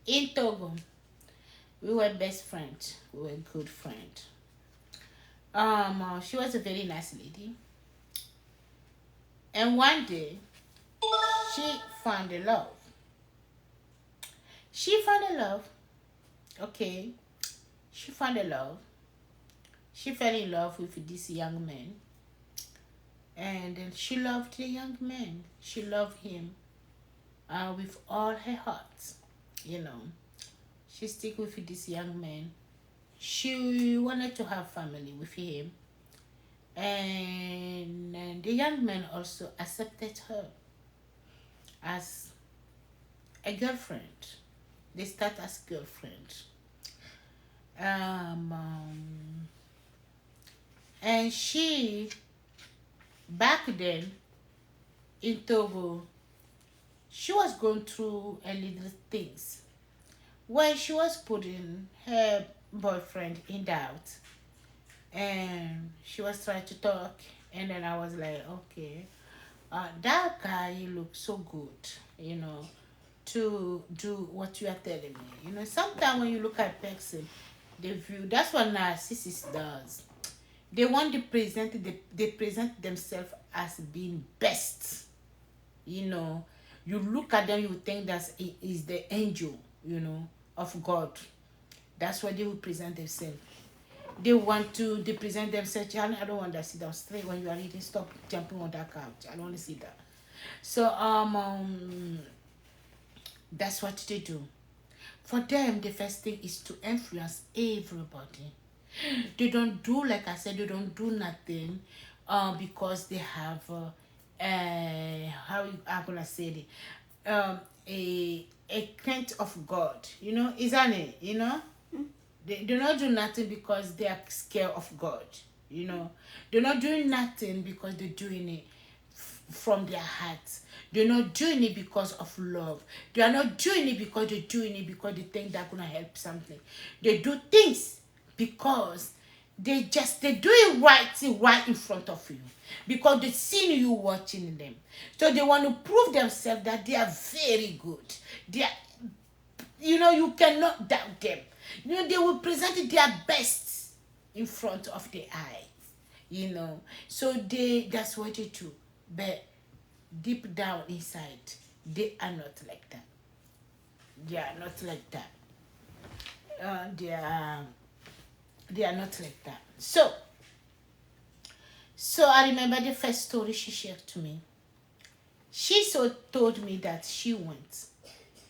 in Togo. We were best friends. We were good friends. She was a very nice lady. And one day, she found a love. Okay. She found a love. she fell in love with this young man, and then she loved the young man. She loved him with all her heart. You know, she stick with this young man. She wanted to have family with him, and the young man also accepted her as a girlfriend. They start as girlfriend. Um, um, and she back then in Togo, she was going through a little things where she was putting her boyfriend in doubt, and she was trying to talk, and then I was like, okay, that guy looks so good, you know, to do what you are telling me. You know, sometimes when you look at person, the view, that's what narcissist does. They want to present, they present themselves as being best. You know, you look at them, you think that he is the angel, you know, of God. That's what they will present themselves. They present themselves. I don't want to sit down straight when you are eating. Stop jumping on that couch. I don't want to see that. So that's what they do. For them, the first thing is to influence everybody. They don't do, like I said, they don't do nothing because they have how I'm gonna say it, a kind of God, you know, isn't it? You know, they do not do nothing because they are scared of God. You know, they're not doing nothing because they're doing it from their hearts. They're not doing it because of love. They are not doing it because they're doing it because they think they're gonna help something. They do things because they do it right in front of you, because they see you watching them. So they want to prove themselves that they are very good. They are, you know, you cannot doubt them. You know, they will present their best in front of the eye. You know, so that's what they do. But deep down inside, they are not like that. They are not like that. They are not like that. So I remember the first story she shared to me. She told me that she went.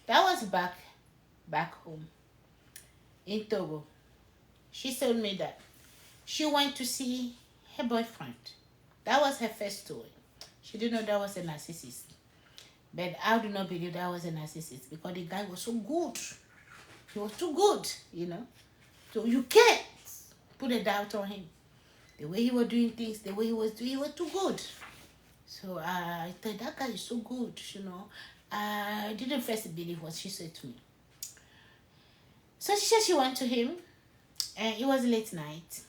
That was back home in Togo. She told me that she went to see her boyfriend. That was her first story. She didn't know that was a narcissist. But I do not believe that was a narcissist because the guy was so good. He was too good, you know. So you can't put a doubt on him. The way he was doing things, the way he was too good. So I thought that guy is so good, you know. I didn't first believe what she said to me. So she said she went to him, and it was late night.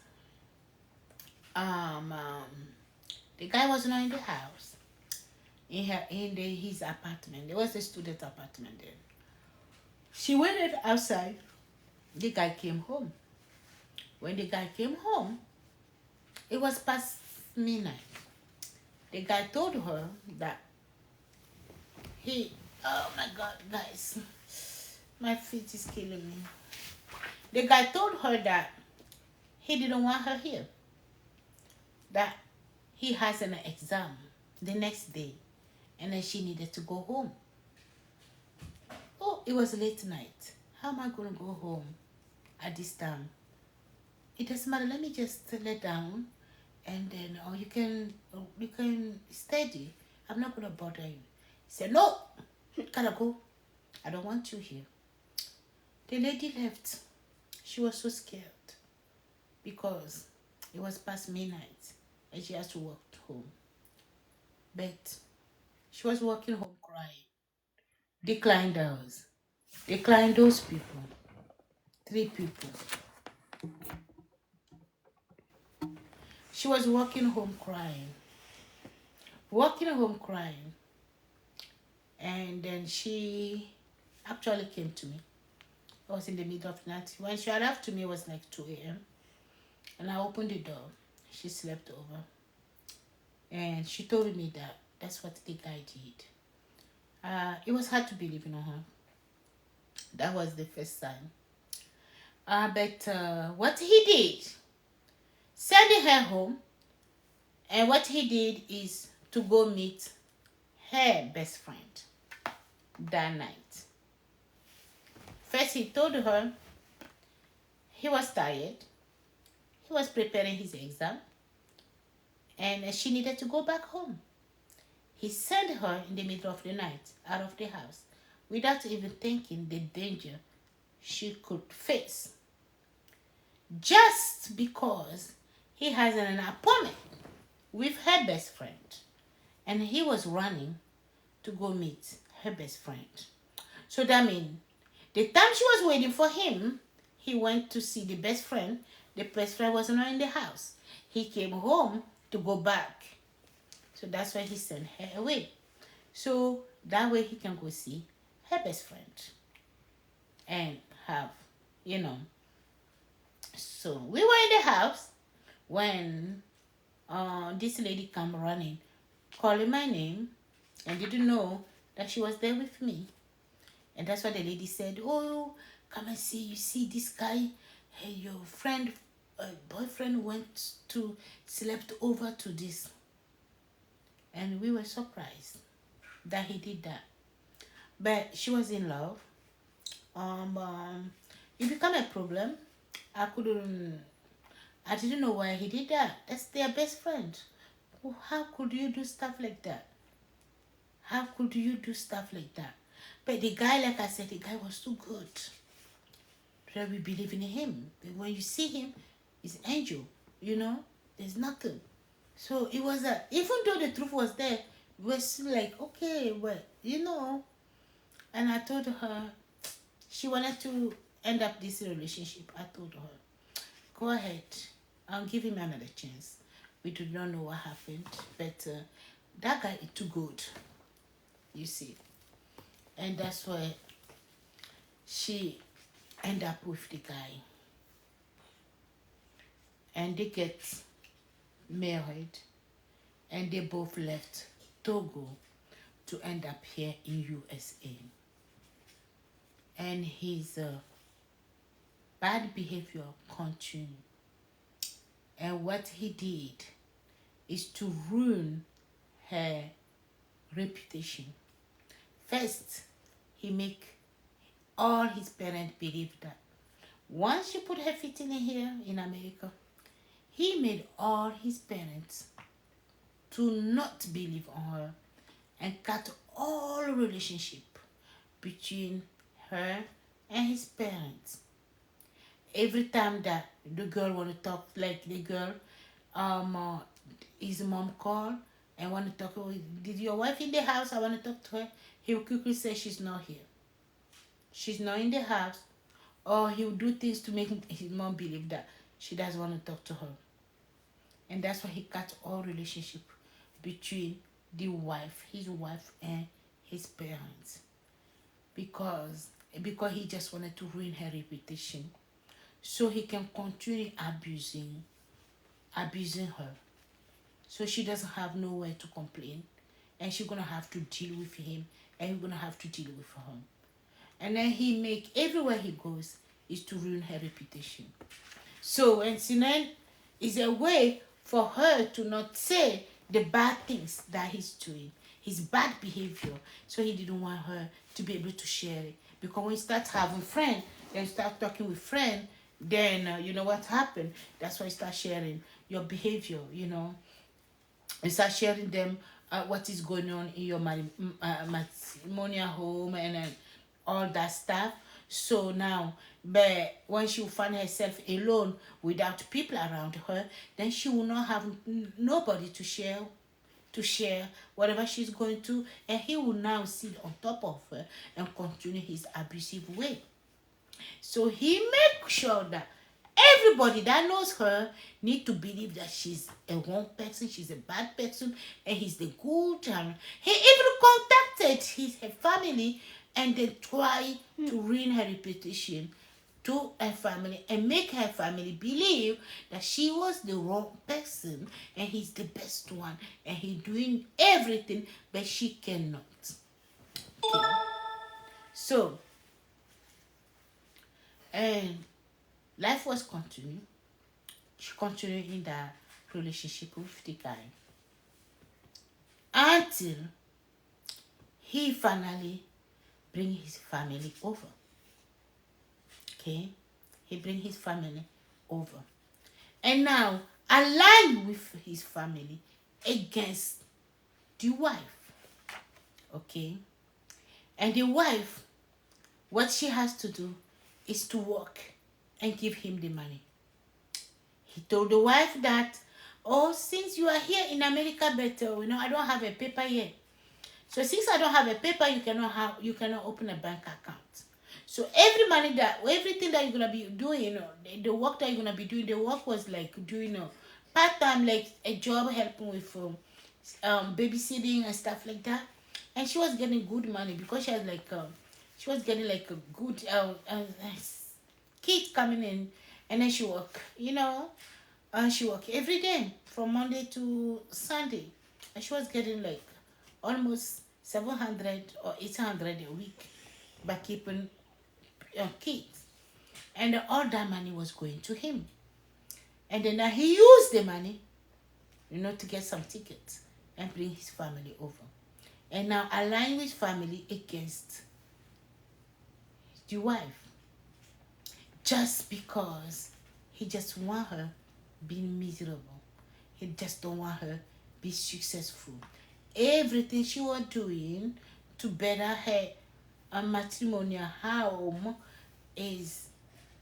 The guy was not in the house. His apartment. There was a student apartment there. She went outside. The guy came home. When the guy came home, it was past midnight. The guy told her that oh my God, guys, my feet is killing me. The guy told her that he didn't want her here. That he has an exam the next day, and then she needed to go home. Oh, it was late night. How am I going to go home at this time? It doesn't matter. Let me just lay down, and then you can study. I'm not going to bother you. He said, no, gotta go. I don't want you here. The lady left. She was so scared because it was past midnight and she has to walk home. But she was walking home crying. Declined those people. 3 people. She was walking home crying. And then she actually came to me. It was in the middle of the night. When she arrived to me, it was like 2 a.m. And I opened the door. She slept over. And she told me that that's what the guy did. It was hard to believe in her. That was the first time. But what he did, sending her home. And what he did is to go meet her best friend that night. First, he told her he was tired. He was preparing his exam. And she needed to go back home. He sent her in the middle of the night out of the house without even thinking the danger she could face. Just because he has an appointment with her best friend. And he was running to go meet her best friend. So that means the time she was waiting for him, he went to see the best friend. The best friend was not in the house. He came home to go back. So that's why he sent her away. So that way he can go see her best friend. And have, So we were in the house when this lady come running, calling my name, and didn't know that she was there with me. And that's why the lady said, oh, come and see, you see this guy, hey, your friend, boyfriend went to, slept over to this. And we were surprised that he did that. But she was in love. It became a problem. I didn't know why he did that. That's their best friend. How could you do stuff like that? How could you do stuff like that? But the guy, like I said, the guy was too good. So we believe in him. But when you see him, he's an angel. There's nothing. So it was even though the truth was there, we were still like, okay, well, And I told her, she wanted to end up this relationship. I told her, go ahead. I'll give him another chance. We do not know what happened, but that guy is too good, you see. And that's why she ended up with the guy. And they get married, and they both left Togo to end up here in USA. And his bad behavior continued. And what he did is to ruin her reputation. First, he make all his parents believe that once she put her feet in here in America, he made all his parents to not believe on her and cut all relationship between her and his parents. Every time that the girl want to talk, like the girl, his mom call and want to talk, oh, did your wife in the house? I want to talk to her. He will quickly say she's not here. She's not in the house. Or he will do things to make his mom believe that she doesn't want to talk to her. And that's why he cut all relationship between his wife and his parents. Because he just wanted to ruin her reputation. So he can continue abusing her. So she doesn't have nowhere to complain. And she's going to have to deal with him. And he's going to have to deal with her. And then he make everywhere he goes is to ruin her reputation. So, and Sinan is a way for her to not say the bad things that he's doing, his bad behavior. So he didn't want her to be able to share it. Because when you start having friends, then you start talking with friends, then you know what happened. That's why you start sharing your behavior, You start sharing them what is going on in your matrimonial home and all that stuff. So now, but when she will find herself alone without people around her, then she will not have nobody to share whatever she's going to, and he will now sit on top of her and continue his abusive way. So he makes sure that everybody that knows her need to believe that she's a wrong person, she's a bad person, and he's the good. And he even contacted her family and then try to ruin her reputation to her family and make her family believe that she was the wrong person and he's the best one and he's doing everything, but she cannot. Okay. So, and life was continuing. she continued in that relationship with the guy until he finally bring his family over. Okay, he bring his family over, and now align with his family against the wife. Okay, and the wife, what she has to do is to work and give him the money. He told the wife that, oh, since you are here in America, but I don't have a paper yet. So since I don't have a paper, you cannot open a bank account. So everything that you're gonna be doing, the work that you're gonna be doing, the work was like doing part time, like a job helping with babysitting and stuff like that. And she was getting good money because she was getting like a good kid coming in, and then she work, and she work every day from Monday to Sunday, and she was getting like almost 700 or 800 a week by keeping kids, and all that money was going to him, and then he used the money, to get some tickets and bring his family over, and now align with family against the wife, just because he just want her being miserable. He just don't want her be successful. Everything she was doing to better her matrimonial home is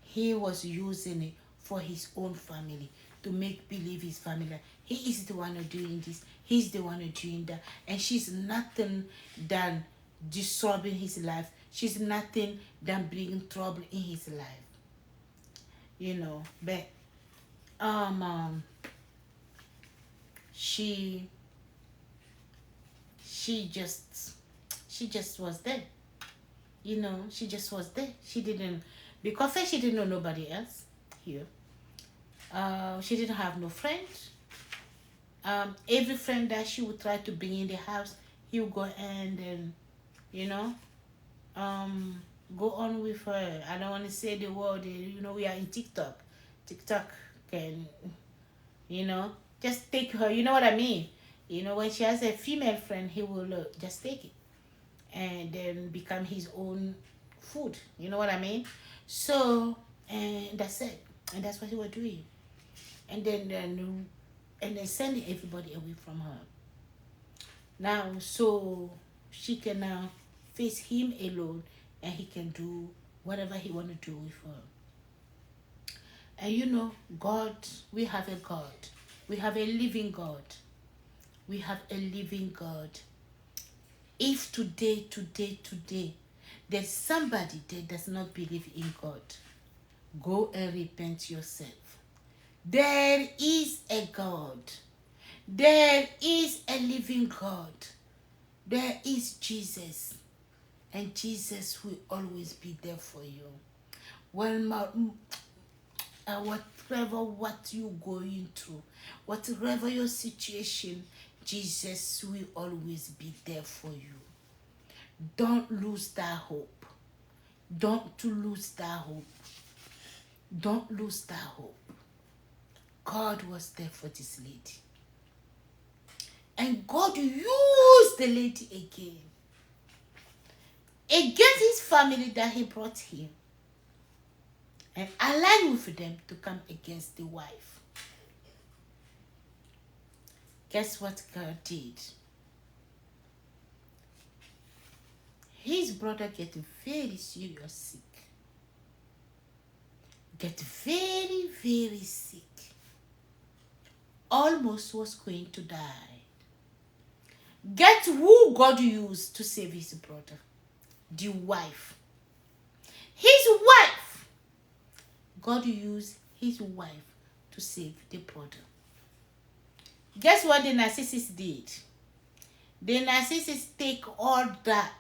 he was using it for his own family, to make believe his family that he is the one who doing this, he's the one who doing that, and she's nothing than disturbing his life. She's nothing than bringing trouble in his life. But she just was there. She just was there. She didn't, because first she didn't know nobody else here. She didn't have no friends. Every friend that she would try to bring in the house, he would go and go on with her. I don't want to say the word. We are in TikTok. TikTok can, just take her. You know what I mean? When she has a female friend, he will just take it and then become his own food. You know what I mean? So, and that's it. And that's what he was doing. And then sending everybody away from her. Now, so she can now face him alone, and he can do whatever he want to do with her. And God, we have a God. We have a living God. We have a living God. If today, there's somebody that does not believe in God, go and repent yourself. There is a God. There is a living God. There is Jesus. And Jesus will always be there for you. Whatever what you're going through, whatever your situation, Jesus will always be there for you. Don't lose that hope. Don't lose that hope. Don't lose that hope. God was there for this lady. And God used the lady again against his family that he brought him, and aligned with them to come against the wife. Guess what God did? His brother get very serious sick. Get very, very sick. Almost was going to die. Get who God used to save his brother? The wife. His wife. God used his wife to save the brother. Guess what the narcissist did? The narcissist take all that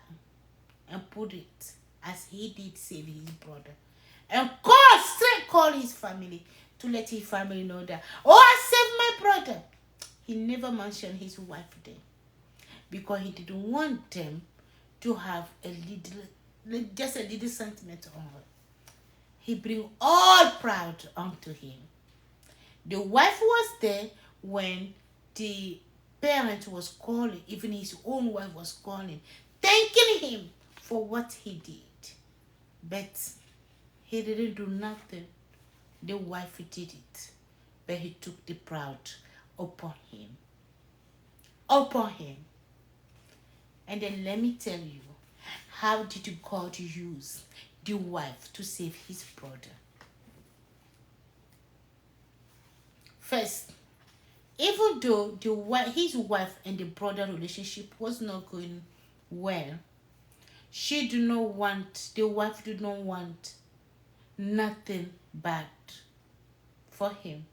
and put it as he did save his brother. And call his family to let his family know that, I saved my brother. He never mentioned his wife there, because he didn't want them to have just a little sentiment on her. He bring all proud onto him. The wife was there when the parent was calling, even his own wife was calling, thanking him for what he did. But he didn't do nothing. The wife did it. But he took the proud upon him. Upon him. And then let me tell you, how did God use the wife to save his brother? First, even though his wife and the brother relationship was not going well, the wife did not want nothing bad for him.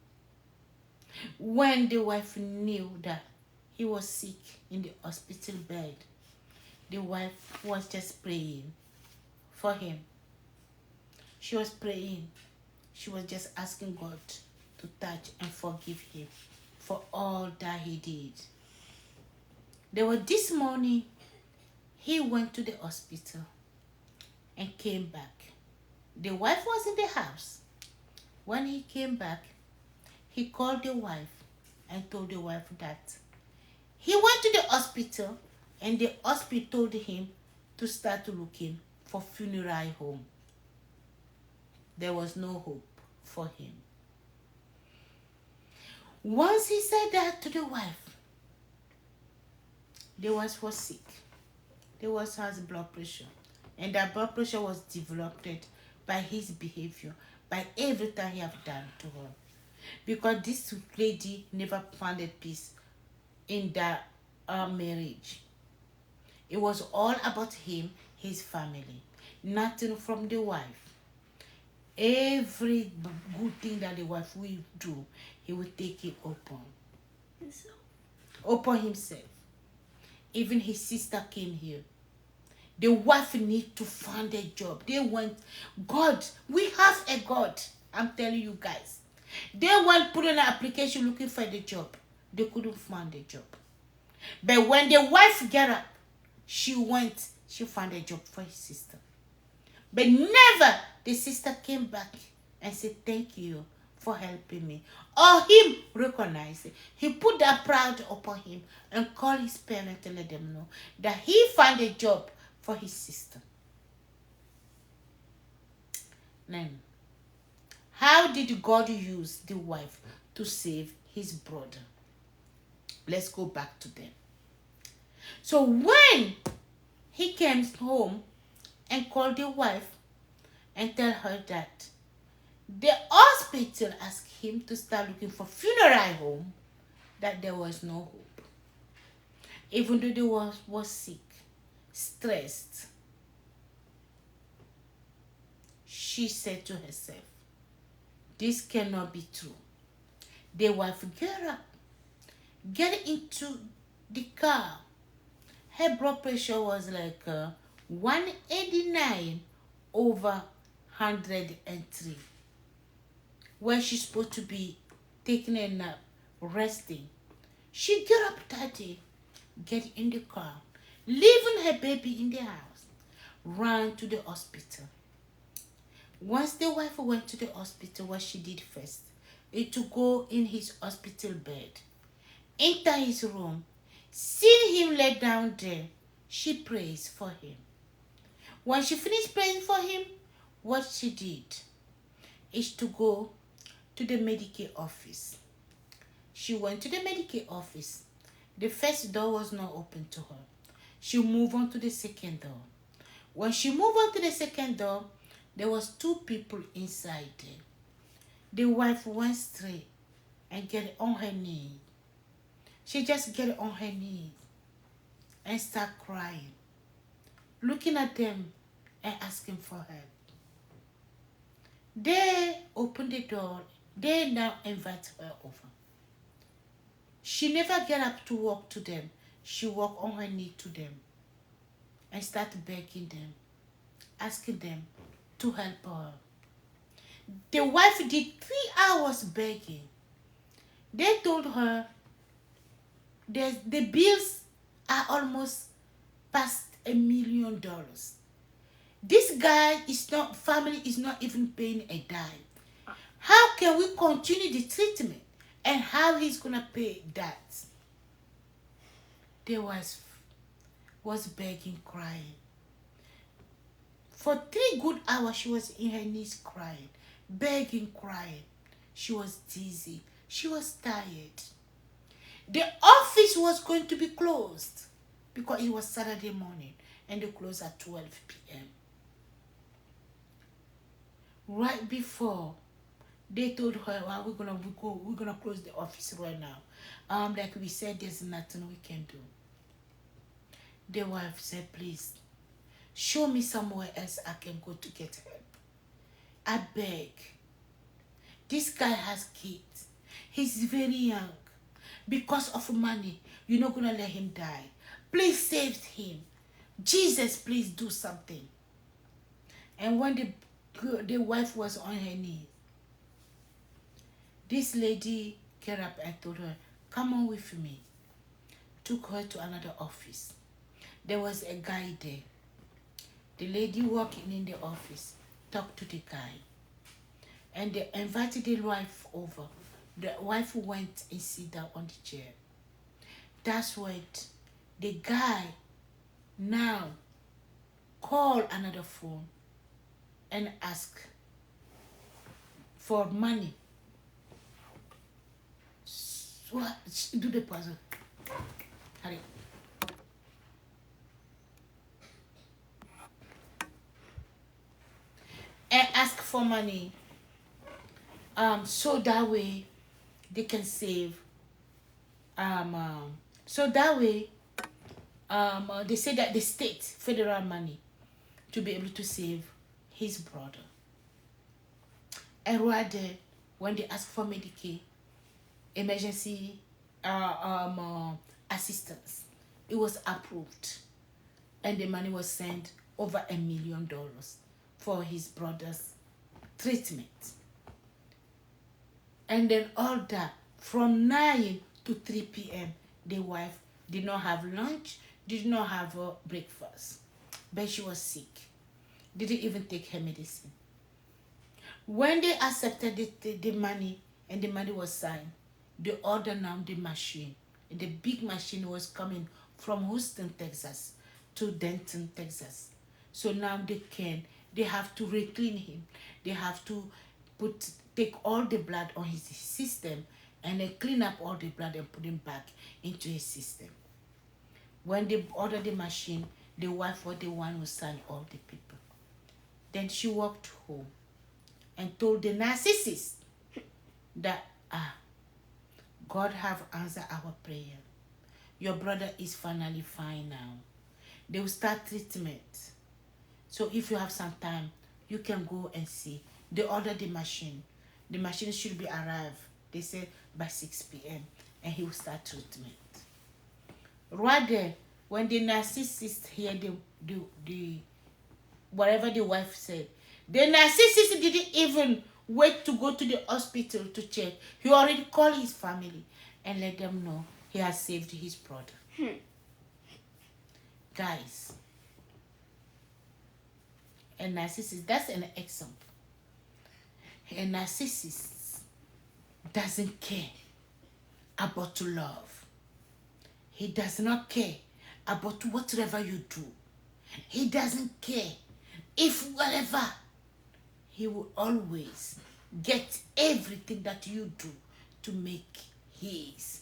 When the wife knew that he was sick in the hospital bed, the wife was just praying for him. She was praying. She was just asking God to touch and forgive him for all that he did. There was this morning, he went to the hospital and came back. The wife was in the house. When he came back, he called the wife and told the wife that he went to the hospital and the hospital told him to start looking for funeral home. There was no hope for him. Once he said that to the wife was sick. The wife has blood pressure. And that blood pressure was developed by his behavior, by everything he have done to her. Because this lady never found a peace in that marriage. It was all about him, his family. Nothing from the wife. Every good thing that the wife will do, he will take it upon himself. Even his sister came here. The wife need to find a job. They went, God, we have a God. I'm telling you guys. They went put in an application looking for the job. They couldn't find a job. But when the wife got up, she found a job for his sister. But never the sister came back and said, thank you for helping me. Or him recognize it. He put that pride upon him and called his parents to let them know that he found a job for his sister. Then, how did God use the wife to save his brother? Let's go back to them. So when he came home and called the wife and tell her that the hospital asked him to start looking for funeral home, that there was no hope. Even though the wife was sick, stressed, she said to herself, this cannot be true. The wife get up, get into the car. Her blood pressure was like 189 over 103. Where she's supposed to be taking a nap, resting. She get up that day, get in the car, leaving her baby in the house, ran to the hospital. Once the wife went to the hospital, what she did first is to go in his hospital bed, enter his room, see him lay down there. She prays for him. When she finished praying for him, what she did is to go to the Medicaid office. She went to the Medicaid office. The first door was not open to her. She moved on to the second door. When she moved on to the second door, there was 2 people inside there. The wife went straight and get on her knees. She just get on her knees and start crying, looking at them and asking for help. They opened the door. They now invite her over. She never get up to walk to them. She walk on her knee to them and start begging them, asking them to help her. The wife did 3 hours begging. They told her the bills are almost past $1 million. This family is not even paying a dime. How can we continue the treatment? And how he's gonna pay that? The wife was begging, crying. For 3 good hours, she was in her knees crying, begging, crying. She was dizzy. She was tired. The office was going to be closed because it was Saturday morning and they closed at 12 p.m. Right before they told her, well, we're gonna close the office right now. Like we said, there's nothing we can do. The wife said, please, show me somewhere else I can go to get help. I beg. This guy has kids. He's very young. Because of money, you're not gonna let him die. Please save him. Jesus, please do something. And when the wife was on her knees, this lady got up and told her, come on with me. Took her to another office. There was a guy there. The lady walking in the office talked to the guy. And they invited the wife over. The wife went and sit down on the chair. That's when the guy now called another phone and asked for money. Do the puzzle. Hurry. And ask for money. So that way they can save. So that way they say that the state federal money to be able to save his brother. And right there, when they ask for Medicaid, emergency assistance, it was approved, and the money was sent over $1 million for his brother's treatment. And then all that from 9 to 3 p.m. the wife did not have lunch, did not have breakfast, but she was sick, didn't even take her medicine. When they accepted the money and the money was signed, they ordered now the machine. And the big machine was coming from Houston, Texas to Denton, Texas. So now they have to reclean him. They have to take all the blood on his system and then clean up all the blood and put him back into his system. When they ordered the machine, the wife was the one who signed all the people. Then she walked home and told the narcissist that, God have answered our prayer. Your brother is finally fine now. They will start treatment. So if you have some time, you can go and see. They ordered the machine. The machine should be arrived, they said, by 6 p.m. and he will start treatment. Right there, when the narcissist hear the whatever the wife said, the narcissist didn't even wait to go to the hospital to check. He already called his family and let them know he has saved his brother. Guys, a narcissist, that's an example. A narcissist doesn't care about love. He does not care about whatever you do. He doesn't care if whatever. He will always get everything that you do to make his.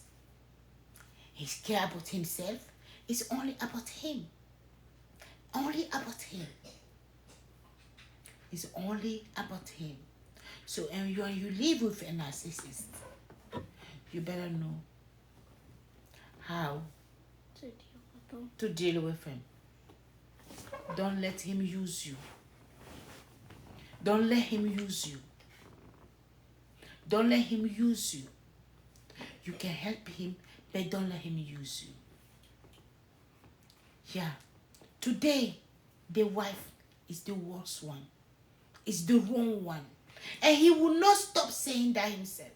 He's care about himself. It's only about him. Only about him. It's only about him. So when you live with a narcissist, you better know how to deal with him. Don't let him use you. Don't let him use you. Don't let him use you. You can help him, but don't let him use you. Yeah. Today, the wife is the worst one. It's the wrong one. And he will not stop saying that himself.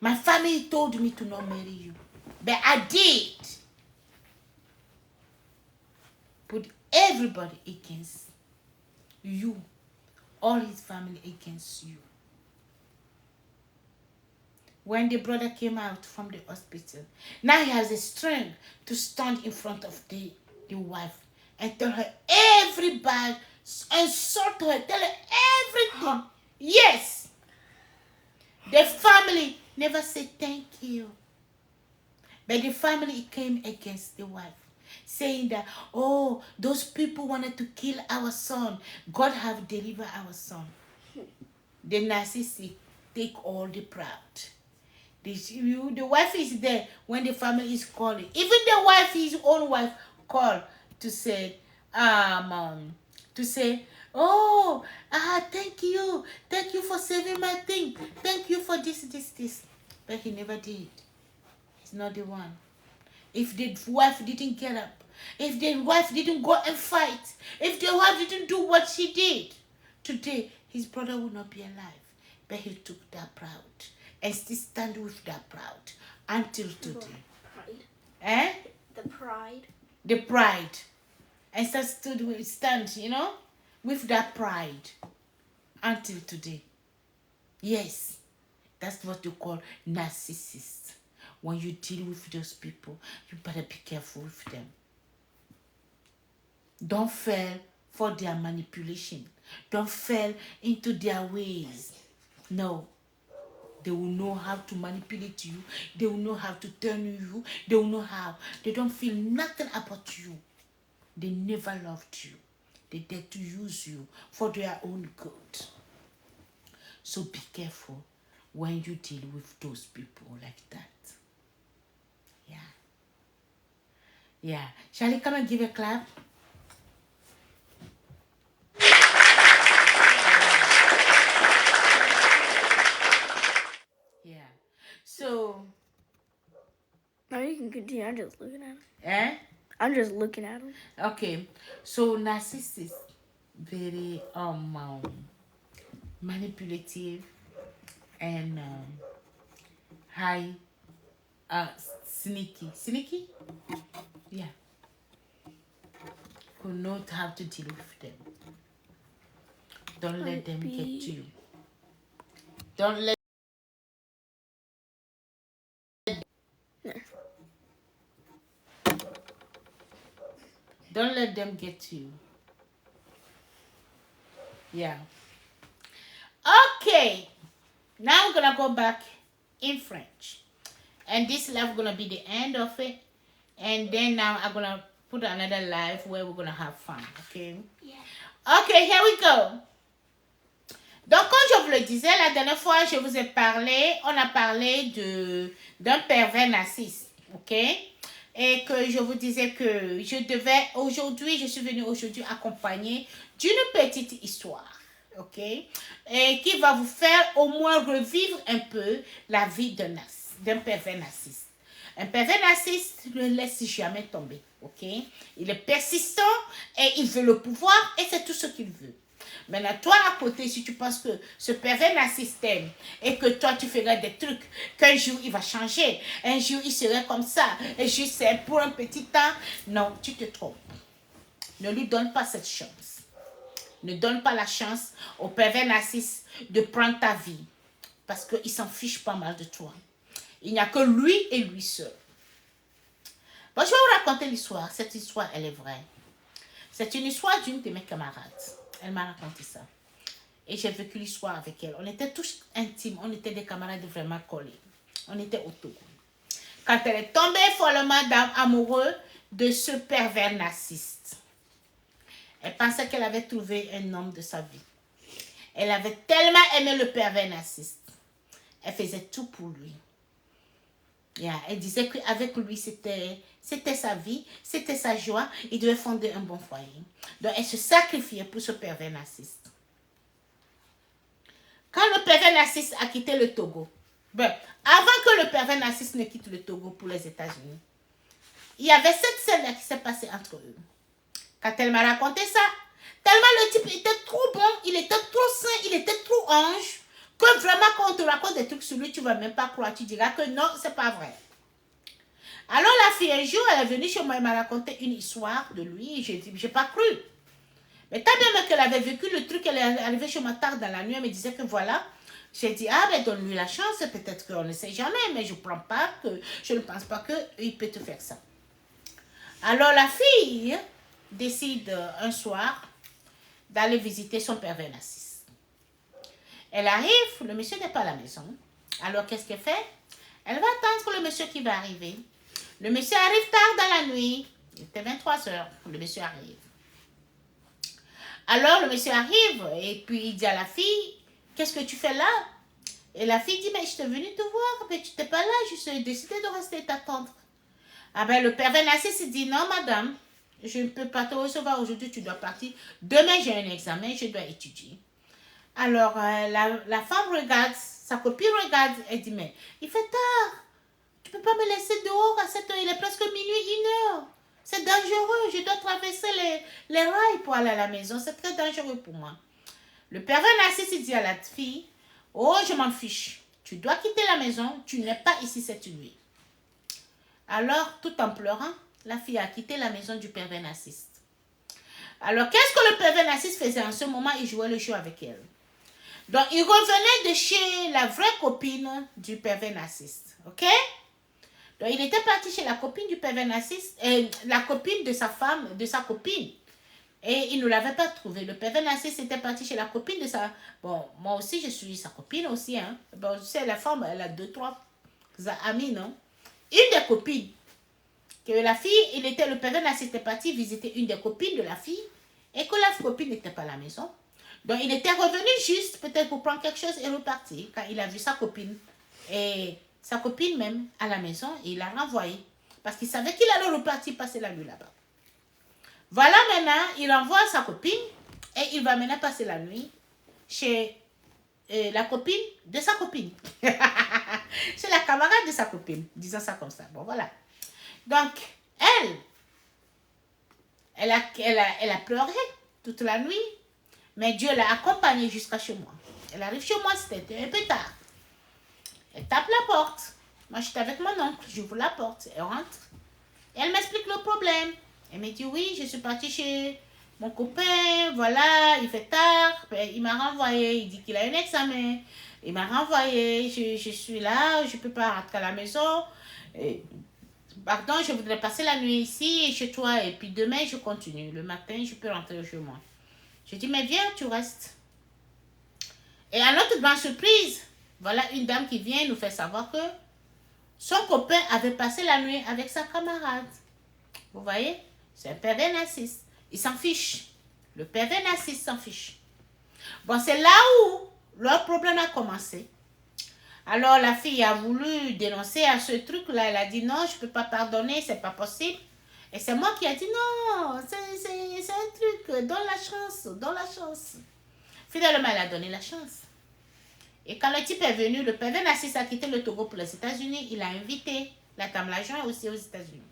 My family told me to not marry you, but I did. Put everybody against you. All his family against you. when the brother came out from the hospital. Now he has the strength to stand in front of the wife and tell her every bad, insult her, tell her everything. Yes. The family never said thank you. But the family came against the wife, saying that, oh, those people wanted to kill our son. God have delivered our son. The narcissist take all the proud. The wife is there when the family is calling. Even the wife, his own wife, call to say, oh, thank you for saving my thing, thank you for this. But he never did. He's not the one. If the wife didn't get up, if the wife didn't go and fight, if the wife didn't do what she did, today his brother would not be alive. But he took that proud and still stand with that proud until today. Pride. Eh? The pride. The pride. And still stand, with that pride until today. Yes, that's what you call narcissists. When you deal with those people, you better be careful with them. Don't fall for their manipulation. Don't fall into their ways. No. They will know how to manipulate you. They will know how to turn you. They will know how. They don't feel nothing about you. They never loved you. They dare to use you for their own good. So be careful when you deal with those people like that. Yeah. Shall I come and give a clap? Yeah. So. No, you can continue. I'm just looking at him. Eh? I'm just looking at him. Okay. So narcissist, very manipulative and high sneaky. Yeah. Who know how to deal with them. Don't let them get to you. Don't let them get to you. Yeah. Okay. Now we're gonna go back in French. And this live gonna be the end of it. And then now I'm gonna put another live where we're gonna have fun. Okay? Yeah. Okay, here we go. Donc, comme je vous le disais, la dernière fois, je vous ai parlé, on a parlé d'un pervers narcisse, ok? Et que je vous disais que je suis venue aujourd'hui accompagner d'une petite histoire, ok? Et qui va vous faire au moins revivre un peu la vie d'un pervers narcisse. Un pervers narcisse ne laisse jamais tomber, ok? Il est persistant et il veut le pouvoir et c'est tout ce qu'il veut. Maintenant, toi à côté, si tu penses que ce pervers narcisse t'aime et que toi tu ferais des trucs, qu'un jour il va changer, un jour il serait comme ça, un jour c'est pour un petit temps, non, tu te trompes. Ne lui donne pas cette chance. Ne donne pas la chance au pervers narcisse de prendre ta vie parce qu'il s'en fiche pas mal de toi. Il n'y a que lui et lui seul. Bon, je vais vous raconter l'histoire. Cette histoire, elle est vraie. C'est une histoire d'une de mes camarades. Elle m'a raconté ça. Et j'ai vécu l'histoire avec elle. On était tous intimes. On était des camarades vraiment collés. On était au Togo. Quand elle est tombée follement amoureux de ce pervers narcissiste. Elle pensait qu'elle avait trouvé un homme de sa vie. Elle avait tellement aimé le pervers narcissiste. Elle faisait tout pour lui. Yeah. Elle disait qu'avec lui, c'était sa vie, c'était sa joie. Il devait fonder un bon foyer. Donc, elle se sacrifiait pour ce pervers narcissiste. Quand le pervers narcissiste a quitté le Togo, avant que le pervers narcissiste ne quitte le Togo pour les États-Unis, il y avait cette scène-là qui s'est passée entre eux. Quand elle m'a raconté ça, tellement le type était trop bon, il était trop sain, il était trop ange, que vraiment quand on te raconte des trucs sur lui, tu ne vas même pas croire. Tu diras que non, c'est pas vrai. Alors la fille, un jour, elle est venue chez moi, elle m'a raconté une histoire de lui. Et j'ai dit, j'ai pas cru. Mais tant bien qu'elle avait vécu le truc, elle est arrivée chez moi tard dans la nuit, elle me disait que voilà, J'ai dit, ah ben donne-lui la chance, peut-être qu'on ne sait jamais, mais je ne pense pas qu'il peut te faire ça. Alors la fille décide un soir d'aller visiter son pervers narcissique. Elle arrive, le monsieur n'est pas à la maison. Alors qu'est-ce qu'elle fait? Elle va attendre le monsieur qui va arriver. Le monsieur arrive tard dans la nuit. Il était 23h, le monsieur arrive. Alors le monsieur arrive et puis il dit à la fille, qu'est-ce que tu fais là? Et la fille dit, mais je suis venue te voir, mais tu n'étais pas là, je suis décidée de rester t'attendre. Ah ben le pervers narcissique dit, non madame, je ne peux pas te recevoir aujourd'hui, tu dois partir. Demain j'ai un examen, je dois étudier. Alors la femme regarde, sa copine regarde, elle dit, mais il fait tard, tu ne peux pas me laisser dehors à cette heure, il est presque minuit, 1h. C'est dangereux, je dois traverser les rails pour aller à la maison, c'est très dangereux pour moi. Le pervers narcissique dit à la fille, oh je m'en fiche, tu dois quitter la maison, tu n'es pas ici cette nuit. Alors, tout en pleurant, la fille a quitté la maison du pervers narcissique. Alors, qu'est-ce que le pervers narcissique faisait en ce moment? Il jouait le jeu avec elle. Donc, il revenait de chez la vraie copine du pervers narcissique. Ok? Donc, il était parti chez la copine du pervers narcissique, la copine de sa femme, de sa copine. Et il ne l'avait pas trouvé. Le pervers narcissique était parti chez la copine de sa... Bon, moi aussi, je suis sa copine aussi. Hein. Bon, tu sais, la femme, elle a 2-3 amis, non? Une des copines, que la fille, le pervers narcissique était parti visiter une des copines de la fille, et que la copine n'était pas à la maison. Donc, il était revenu juste, peut-être pour prendre quelque chose et repartir, quand il a vu sa copine. Et sa copine même, à la maison, et il l'a renvoyé. Parce qu'il savait qu'il allait repartir passer la nuit là-bas. Voilà maintenant, il envoie sa copine, et il va maintenant passer la nuit chez la copine de sa copine. C'est la camarade de sa copine, disons ça comme ça. Bon, voilà. Donc, elle a pleuré toute la nuit, mais Dieu l'a accompagnée jusqu'à chez moi. Elle arrive chez moi, c'était un peu tard. Elle tape la porte. Moi, j'étais avec mon oncle, j'ouvre la porte, elle rentre. Et elle m'explique le problème. Elle me dit, oui, je suis partie chez mon copain, voilà, il fait tard, il m'a renvoyé, il dit qu'il a un examen. Il m'a renvoyé, je suis là, je ne peux pas rentrer à la maison. Et, pardon, je voudrais passer la nuit ici et chez toi. Et puis demain, je continue. Le matin, je peux rentrer chez moi. Je dis, mais viens, tu restes. Et à notre grande surprise, voilà une dame qui vient nous faire savoir que son copain avait passé la nuit avec sa camarade. Vous voyez? C'est un pervers narcissique. Il s'en fiche. Le pervers narcissique s'en fiche. Bon, c'est là où leur problème a commencé. Alors, la fille a voulu dénoncer à ce truc-là. Elle a dit, non, je ne peux pas pardonner, c'est pas possible. Et c'est moi qui ai dit, non, c'est un truc, donne la chance, donne la chance. Finalement, elle a donné la chance. Et quand le type est venu, le pervers narcissique a quitté le Togo pour les États-Unis. Il a invité la dame l'agent aussi aux États-Unis.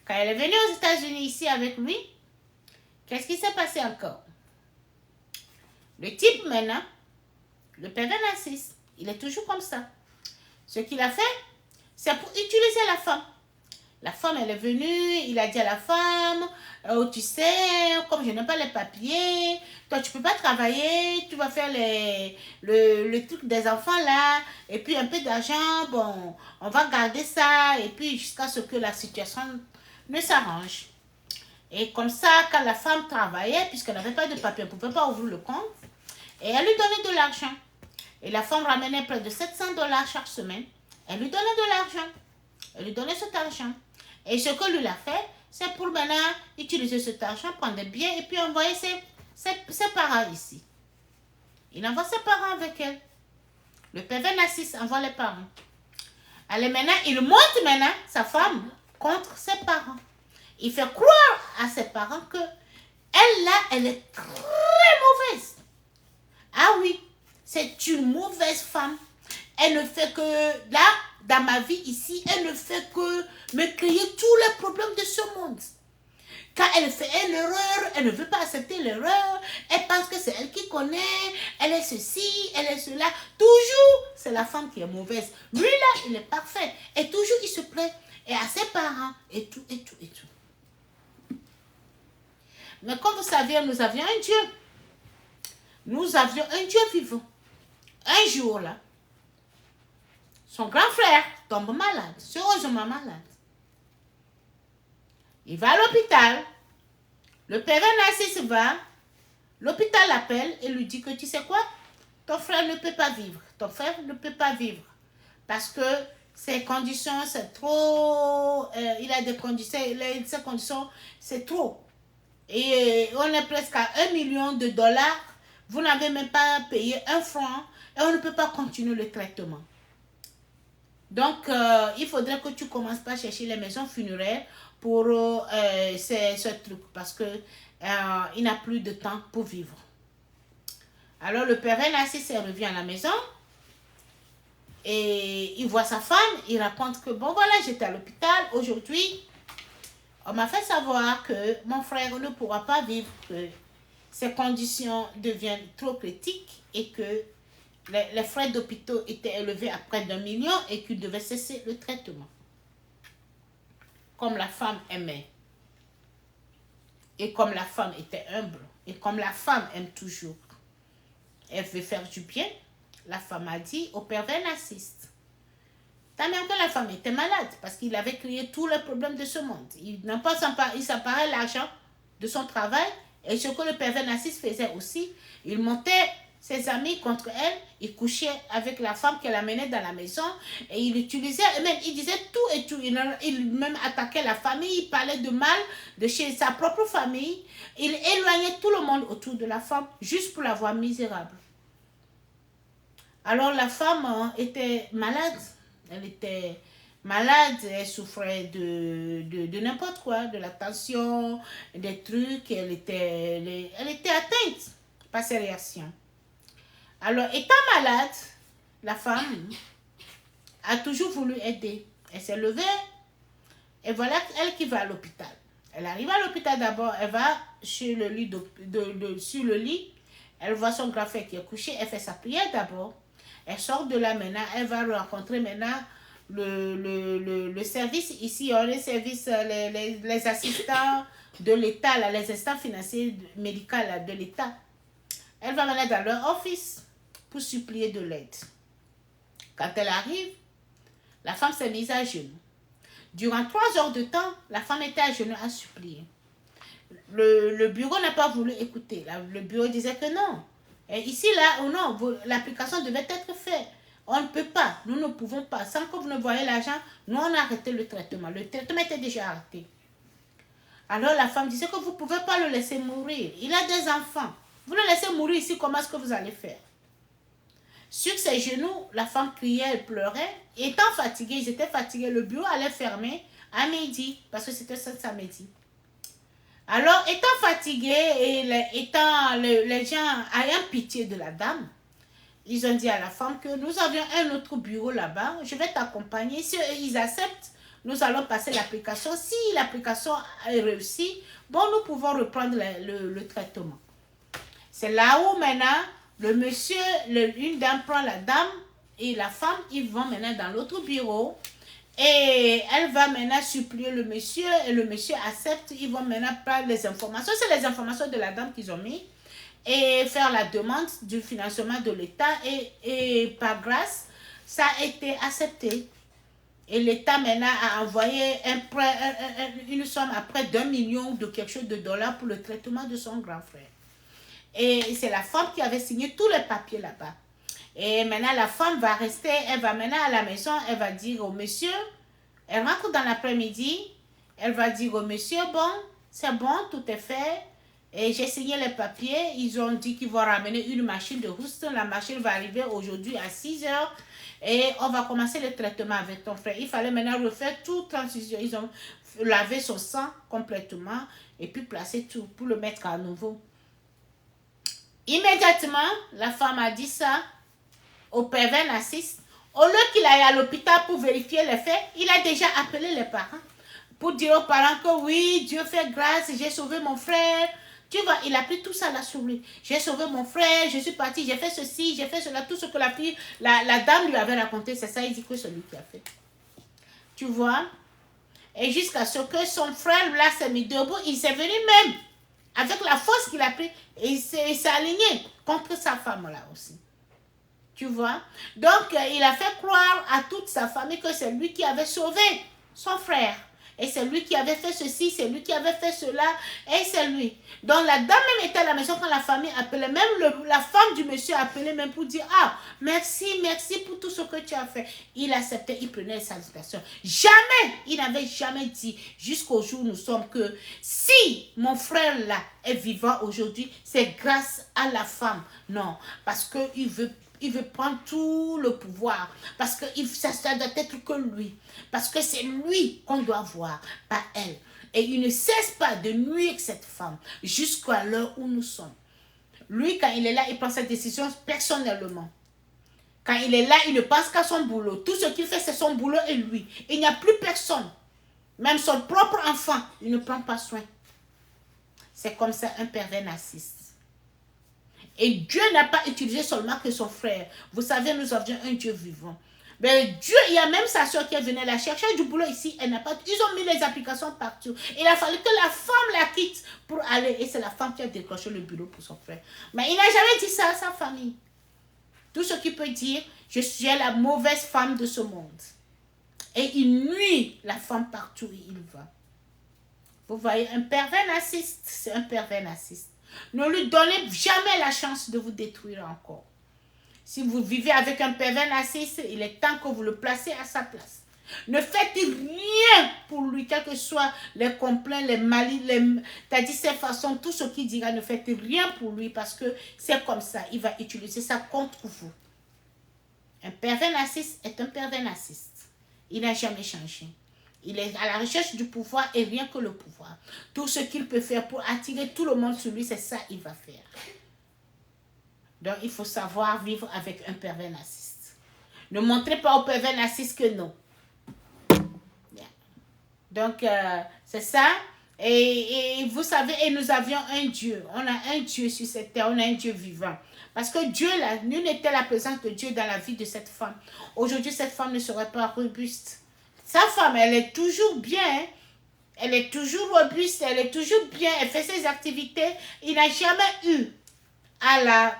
Quand elle est venue aux États-Unis ici avec lui, qu'est-ce qui s'est passé encore? Le type maintenant, le pervers narcissique, il est toujours comme ça. Ce qu'il a fait, c'est pour utiliser la femme. La femme, elle est venue, il a dit à la femme, oh, tu sais, comme je n'ai pas les papiers, toi tu peux pas travailler, tu vas faire le truc des enfants là, et puis un peu d'argent, bon, on va garder ça, et puis jusqu'à ce que la situation ne s'arrange. Et comme ça, quand la femme travaillait, puisqu'elle n'avait pas de papier, elle ne pouvait pas ouvrir le compte, et elle lui donnait de l'argent. Et la femme ramenait près de $700 chaque semaine. Elle lui donnait de l'argent. Elle lui donnait cet argent. Et ce que lui a fait, c'est pour maintenant utiliser cet argent, prendre des biens et puis envoyer ses parents ici. Il envoie ses parents avec elle. Le pervers narcissique envoie les parents. Allez, maintenant, il monte maintenant sa femme contre ses parents. Il fait croire à ses parents que elle là, elle est très mauvaise. Ah oui, c'est une mauvaise femme. Elle ne fait que, là, dans ma vie ici, elle ne fait que me créer tous les problèmes de ce monde. Quand elle fait une erreur, elle ne veut pas accepter l'erreur. Elle pense que c'est elle qui connaît. Elle est ceci, elle est cela. Toujours, c'est la femme qui est mauvaise. Lui là, il est parfait. Et toujours, il se plaît. Et à ses parents, et tout, et tout, et tout. Mais comme vous savez, nous avions un Dieu. Nous avions un Dieu vivant. un jour là, son grand frère tombe malade, sérieusement malade. Il va à l'hôpital. Le père Narcisse va, l'hôpital l'appelle et lui dit que tu sais quoi, ton frère ne peut pas vivre. Ton frère ne peut pas vivre parce que ses conditions, c'est trop. Il a des conditions, ses conditions, c'est trop. Et on est presque à 1 million de dollars. Vous n'avez même pas payé 1 franc et on ne peut pas continuer le traitement. Donc, il faudrait que tu commences par chercher les maisons funéraires pour ce truc parce que il n'a plus de temps pour vivre. Alors, le père Narcisse revient à la maison et il voit sa femme. Il raconte que, bon, voilà, j'étais à l'hôpital aujourd'hui. On m'a fait savoir que mon frère ne pourra pas vivre, que ses conditions deviennent trop critiques et que les frais d'hôpital étaient élevés à près d'1 million et qu'il devait cesser le traitement. Comme la femme aimait. Et comme la femme était humble. Et comme la femme aime toujours. Elle veut faire du bien. La femme a dit au père Narcisse. Tant même que la femme était malade parce qu'il avait créé tous les problèmes de ce monde. Il s'emparait l'argent de son travail et ce que le père Narcisse faisait aussi, il montait ses amis contre elle, il couchait avec la femme qu'elle amenait dans la maison et il utilisait, même il disait tout et tout, il même attaquait la famille, il parlait de mal de chez sa propre famille, il éloignait tout le monde autour de la femme juste pour la voir misérable. Alors la femme était malade. Elle était malade, elle souffrait de n'importe quoi, de la tension, des trucs, elle était atteinte par ces réactions. Alors, étant malade, la femme a toujours voulu aider. Elle s'est levée et voilà elle qui va à l'hôpital. Elle arrive à l'hôpital d'abord, elle va sur le lit, sur le lit, elle voit son grand frère qui est couché, elle fait sa prière d'abord. Elle sort de là maintenant, elle va rencontrer maintenant le service. Ici, on a les services, les assistants de l'État, les assistants financiers médicaux de l'État. Elle va maintenant dans leur office pour supplier de l'aide. Quand elle arrive, la femme s'est mise à genoux. Durant 3 heures de temps, la femme était à genoux à supplier. Le bureau n'a pas voulu écouter. Le bureau disait que non. Et ici, là, non, l'application devait être faite. On ne peut pas, nous ne pouvons pas. Sans que vous ne voyez l'argent, nous, on a arrêté le traitement. Le traitement était déjà arrêté. Alors la femme disait que vous ne pouvez pas le laisser mourir. Il a des enfants. Vous le laissez mourir ici, comment est-ce que vous allez faire? Sur ses genoux, la femme criait, elle pleurait. Étant fatiguée, ils étaient fatigués. Le bureau allait fermer à midi, parce que c'était ce samedi. Alors, étant fatigués et les gens ayant pitié de la dame, ils ont dit à la femme que nous avions un autre bureau là-bas, je vais t'accompagner. Si ils acceptent, nous allons passer l'application. Si l'application est réussie, bon, nous pouvons reprendre le traitement. C'est là où maintenant, le monsieur, une dame prend la dame et la femme, ils vont maintenant dans l'autre bureau. Et elle va maintenant supplier le monsieur et le monsieur accepte. Ils vont maintenant prendre les informations. C'est les informations de la dame qu'ils ont mis. Et faire la demande du financement de l'État. Et par grâce, ça a été accepté. Et l'État maintenant a envoyé une somme à près d'1 million de quelque chose de dollars pour le traitement de son grand frère. Et c'est la femme qui avait signé tous les papiers là-bas. Et maintenant, la femme va rester, elle va maintenant à la maison, elle va dire au monsieur, elle rentre dans l'après-midi, elle va dire au monsieur, bon, c'est bon, tout est fait, et j'ai signé les papiers, ils ont dit qu'ils vont ramener une machine de Houston, la machine va arriver aujourd'hui à 6 heures, et on va commencer le traitement avec ton frère. Il fallait maintenant refaire toute transition, ils ont lavé son sang complètement, et puis placer tout pour le mettre à nouveau. Immédiatement, la femme a dit ça au père Narcisse. Au lieu qu'il aille à l'hôpital pour vérifier les faits, il a déjà appelé les parents pour dire aux parents que oui, Dieu fait grâce, j'ai sauvé mon frère. Tu vois, il a pris tout ça à la souris. J'ai sauvé mon frère, je suis parti, j'ai fait ceci, j'ai fait cela, tout ce que la dame lui avait raconté, c'est ça, il dit que c'est lui qui a fait. Tu vois? Et jusqu'à ce que son frère là s'est mis debout, il s'est venu même avec la force qu'il a pris et il s'est aligné contre sa femme là aussi. Tu vois? Donc, il a fait croire à toute sa famille que c'est lui qui avait sauvé son frère. Et c'est lui qui avait fait ceci, c'est lui qui avait fait cela, et c'est lui. Donc la dame même était à la maison quand la famille appelait, même la femme du monsieur appelait même pour dire, ah, merci, merci pour tout ce que tu as fait. Il acceptait, il prenait les salutations. Jamais, il n'avait jamais dit, jusqu'au jour où nous sommes, que si mon frère là est vivant aujourd'hui, c'est grâce à la femme. Non, parce qu'il veut prendre tout le pouvoir. Parce que ça doit être que lui. Parce que c'est lui qu'on doit voir, pas elle. Et il ne cesse pas de nuire cette femme jusqu'à l'heure où nous sommes. Lui, quand il est là, il prend sa décision personnellement. Quand il est là, il ne pense qu'à son boulot. Tout ce qu'il fait, c'est son boulot et lui. Il n'y a plus personne. Même son propre enfant, il ne prend pas soin. C'est comme ça un pervers narcissique. Et Dieu n'a pas utilisé seulement que son frère. Vous savez, nous avions un Dieu vivant. Mais Dieu, il y a même sa soeur qui est venue la chercher du boulot ici. Elle n'a pas. Ils ont mis les applications partout. Il a fallu que la femme la quitte pour aller. Et c'est la femme qui a décroché le boulot pour son frère. Mais il n'a jamais dit ça à sa famille. Tout ce qu'il peut dire, je suis la mauvaise femme de ce monde. Et il nuit la femme partout où il va. Vous voyez, un pervers narcissiste, c'est un pervers narcissiste. Ne lui donnez jamais la chance de vous détruire encore. Si vous vivez avec un pervers narcissiste, il est temps que vous le placez à sa place. Ne faites rien pour lui, quels que soient les complaints, les malines, c'est-à-dire ses façons, tout ce qu'il dira, ne faites rien pour lui parce que c'est comme ça. Il va utiliser ça contre vous. Un pervers narcissiste est un pervers narcissiste. Il n'a jamais changé. Il est à la recherche du pouvoir et rien que le pouvoir. Tout ce qu'il peut faire pour attirer tout le monde sur lui, c'est ça qu'il va faire. Donc, il faut savoir vivre avec un pervers narcissiste. Ne montrez pas au pervers narcissiste que non. Yeah. Donc, c'est ça. Et vous savez, et nous avions un Dieu. On a un Dieu sur cette terre. On a un Dieu vivant. Parce que Dieu, là, nul n'était la présence de Dieu dans la vie de cette femme. Aujourd'hui, cette femme ne serait pas robuste. Sa femme, elle est toujours bien. Hein? Elle est toujours robuste. Elle est toujours bien. Elle fait ses activités. Il n'a jamais eu à la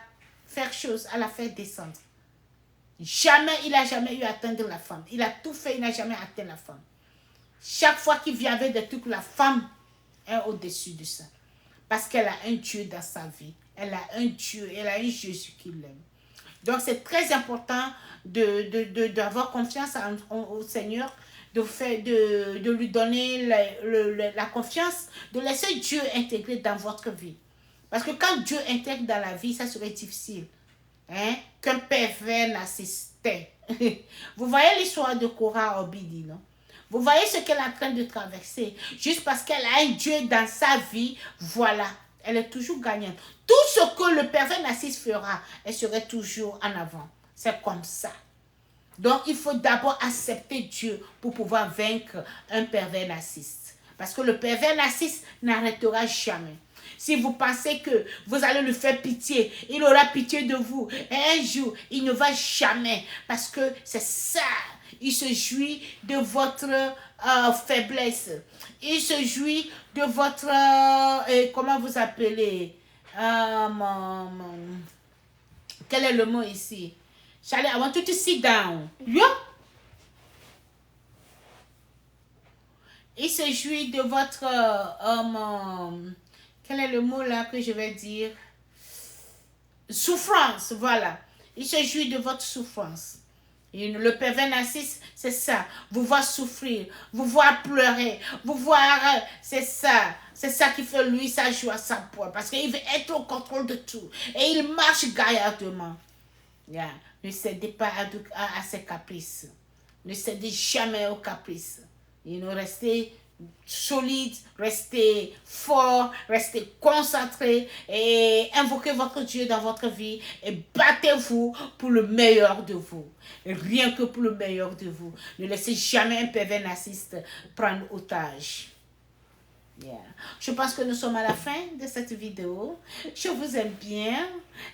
faire chose, à la faire descendre. Jamais, il n'a jamais eu à atteindre la femme. Il a tout fait, il n'a jamais atteint la femme. Chaque fois qu'il vient avec des trucs, la femme est au-dessus de ça. Parce qu'elle a un Dieu dans sa vie. Elle a un Dieu, elle a un Jésus qui l'aime. Donc, c'est très important d'avoir confiance au Seigneur, de lui donner la confiance, de laisser Dieu intégrer dans votre vie. Parce que quand Dieu intègre dans la vie, ça serait difficile. Hein? Qu'un pervers narcissiste. Vous voyez l'histoire de Cora Obidi, non? Vous voyez ce qu'elle est en train de traverser. Juste parce qu'elle a un Dieu dans sa vie, voilà. Elle est toujours gagnante. Tout ce que le pervers narcissiste fera, elle serait toujours en avant. C'est comme ça. Donc, il faut d'abord accepter Dieu pour pouvoir vaincre un pervers narcissiste. Parce que le pervers narcissiste n'arrêtera jamais. Si vous pensez que vous allez lui faire pitié, il aura pitié de vous. Et un jour, il ne va jamais. Parce que c'est ça. Il se jouit de votre faiblesse. Il se jouit de votre... comment vous appelez? Quel est le mot ici? Charlie, I want you to sit down. Yeah. Il se jouit de votre... quel est le mot là que je vais dire? Souffrance, voilà. Il se jouit de votre souffrance. Et le pervers narcissiste, c'est ça. Vous voir souffrir, vous voir pleurer, vous voir... c'est ça. C'est ça qui fait lui sa joie, sa poids. Parce qu'il veut être au contrôle de tout. Et il marche gaillardement. Yeah. Ne cédez pas à ses caprices. Ne cédez jamais aux caprices. Restez solide, restez fort, restez concentré et invoquez votre Dieu dans votre vie et battez-vous pour le meilleur de vous. Rien que pour le meilleur de vous. Ne laissez jamais un pervers narcissiste prendre otage. Yeah. Je pense que nous sommes à la fin de cette vidéo. Je vous aime bien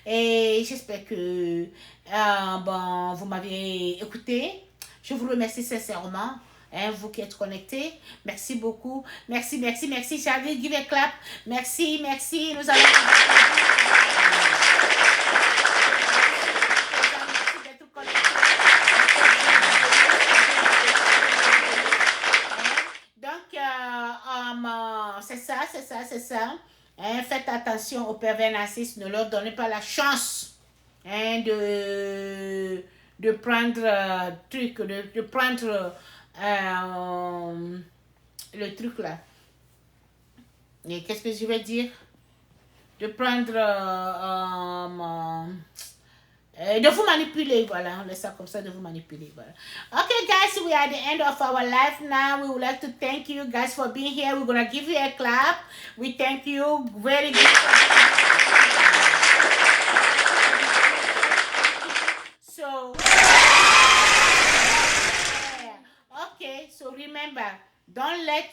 et j'espère que vous m'avez écouté. Je vous remercie sincèrement. Hein, vous qui êtes connectés, merci beaucoup. Merci, merci, merci. Charlie, give a clap. Merci, merci. Nous allons... Hein, faites attention aux pervers narcisses, ne leur donnez pas la chance, hein, de prendre de prendre le truc là. Et qu'est-ce que je vais dire? De prendre de vous manipuler, voilà, on laisse ça comme ça, de vous manipuler, voilà. Okay, guys, we are at the end of our life now. We would like to thank you guys for being here. We're gonna give you a clap. We thank you very good. So, okay, so remember, don't let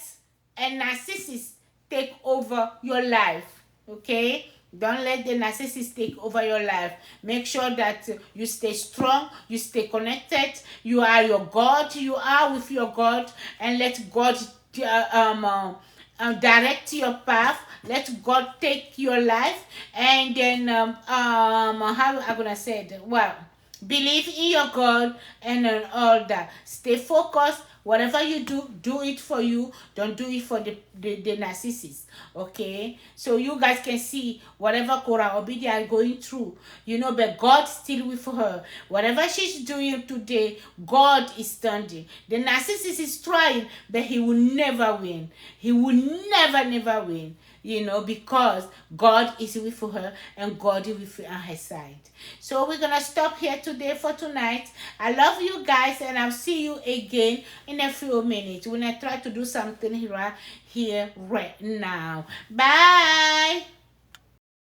a narcissist take over your life, okay? Don't let the narcissist take over your life. Make sure that you stay strong, you stay connected, you are your God, you are with your God, and let God direct your path. Let God take your life, and then how I'm gonna say it? Well, believe in your God and all that. Stay focused. Whatever you do, do it for you. Don't do it for the narcissist. Okay? So you guys can see whatever Cora Obidia is going through, you know, but God's still with her. Whatever she's doing today, God is standing. The narcissist is trying, but he will never win. He will never win. You know, because God is with her and God is with her on her side. So we're going to stop here today for tonight. I love you guys, and I'll see you again in a few minutes when I try to do something here right now. Bye.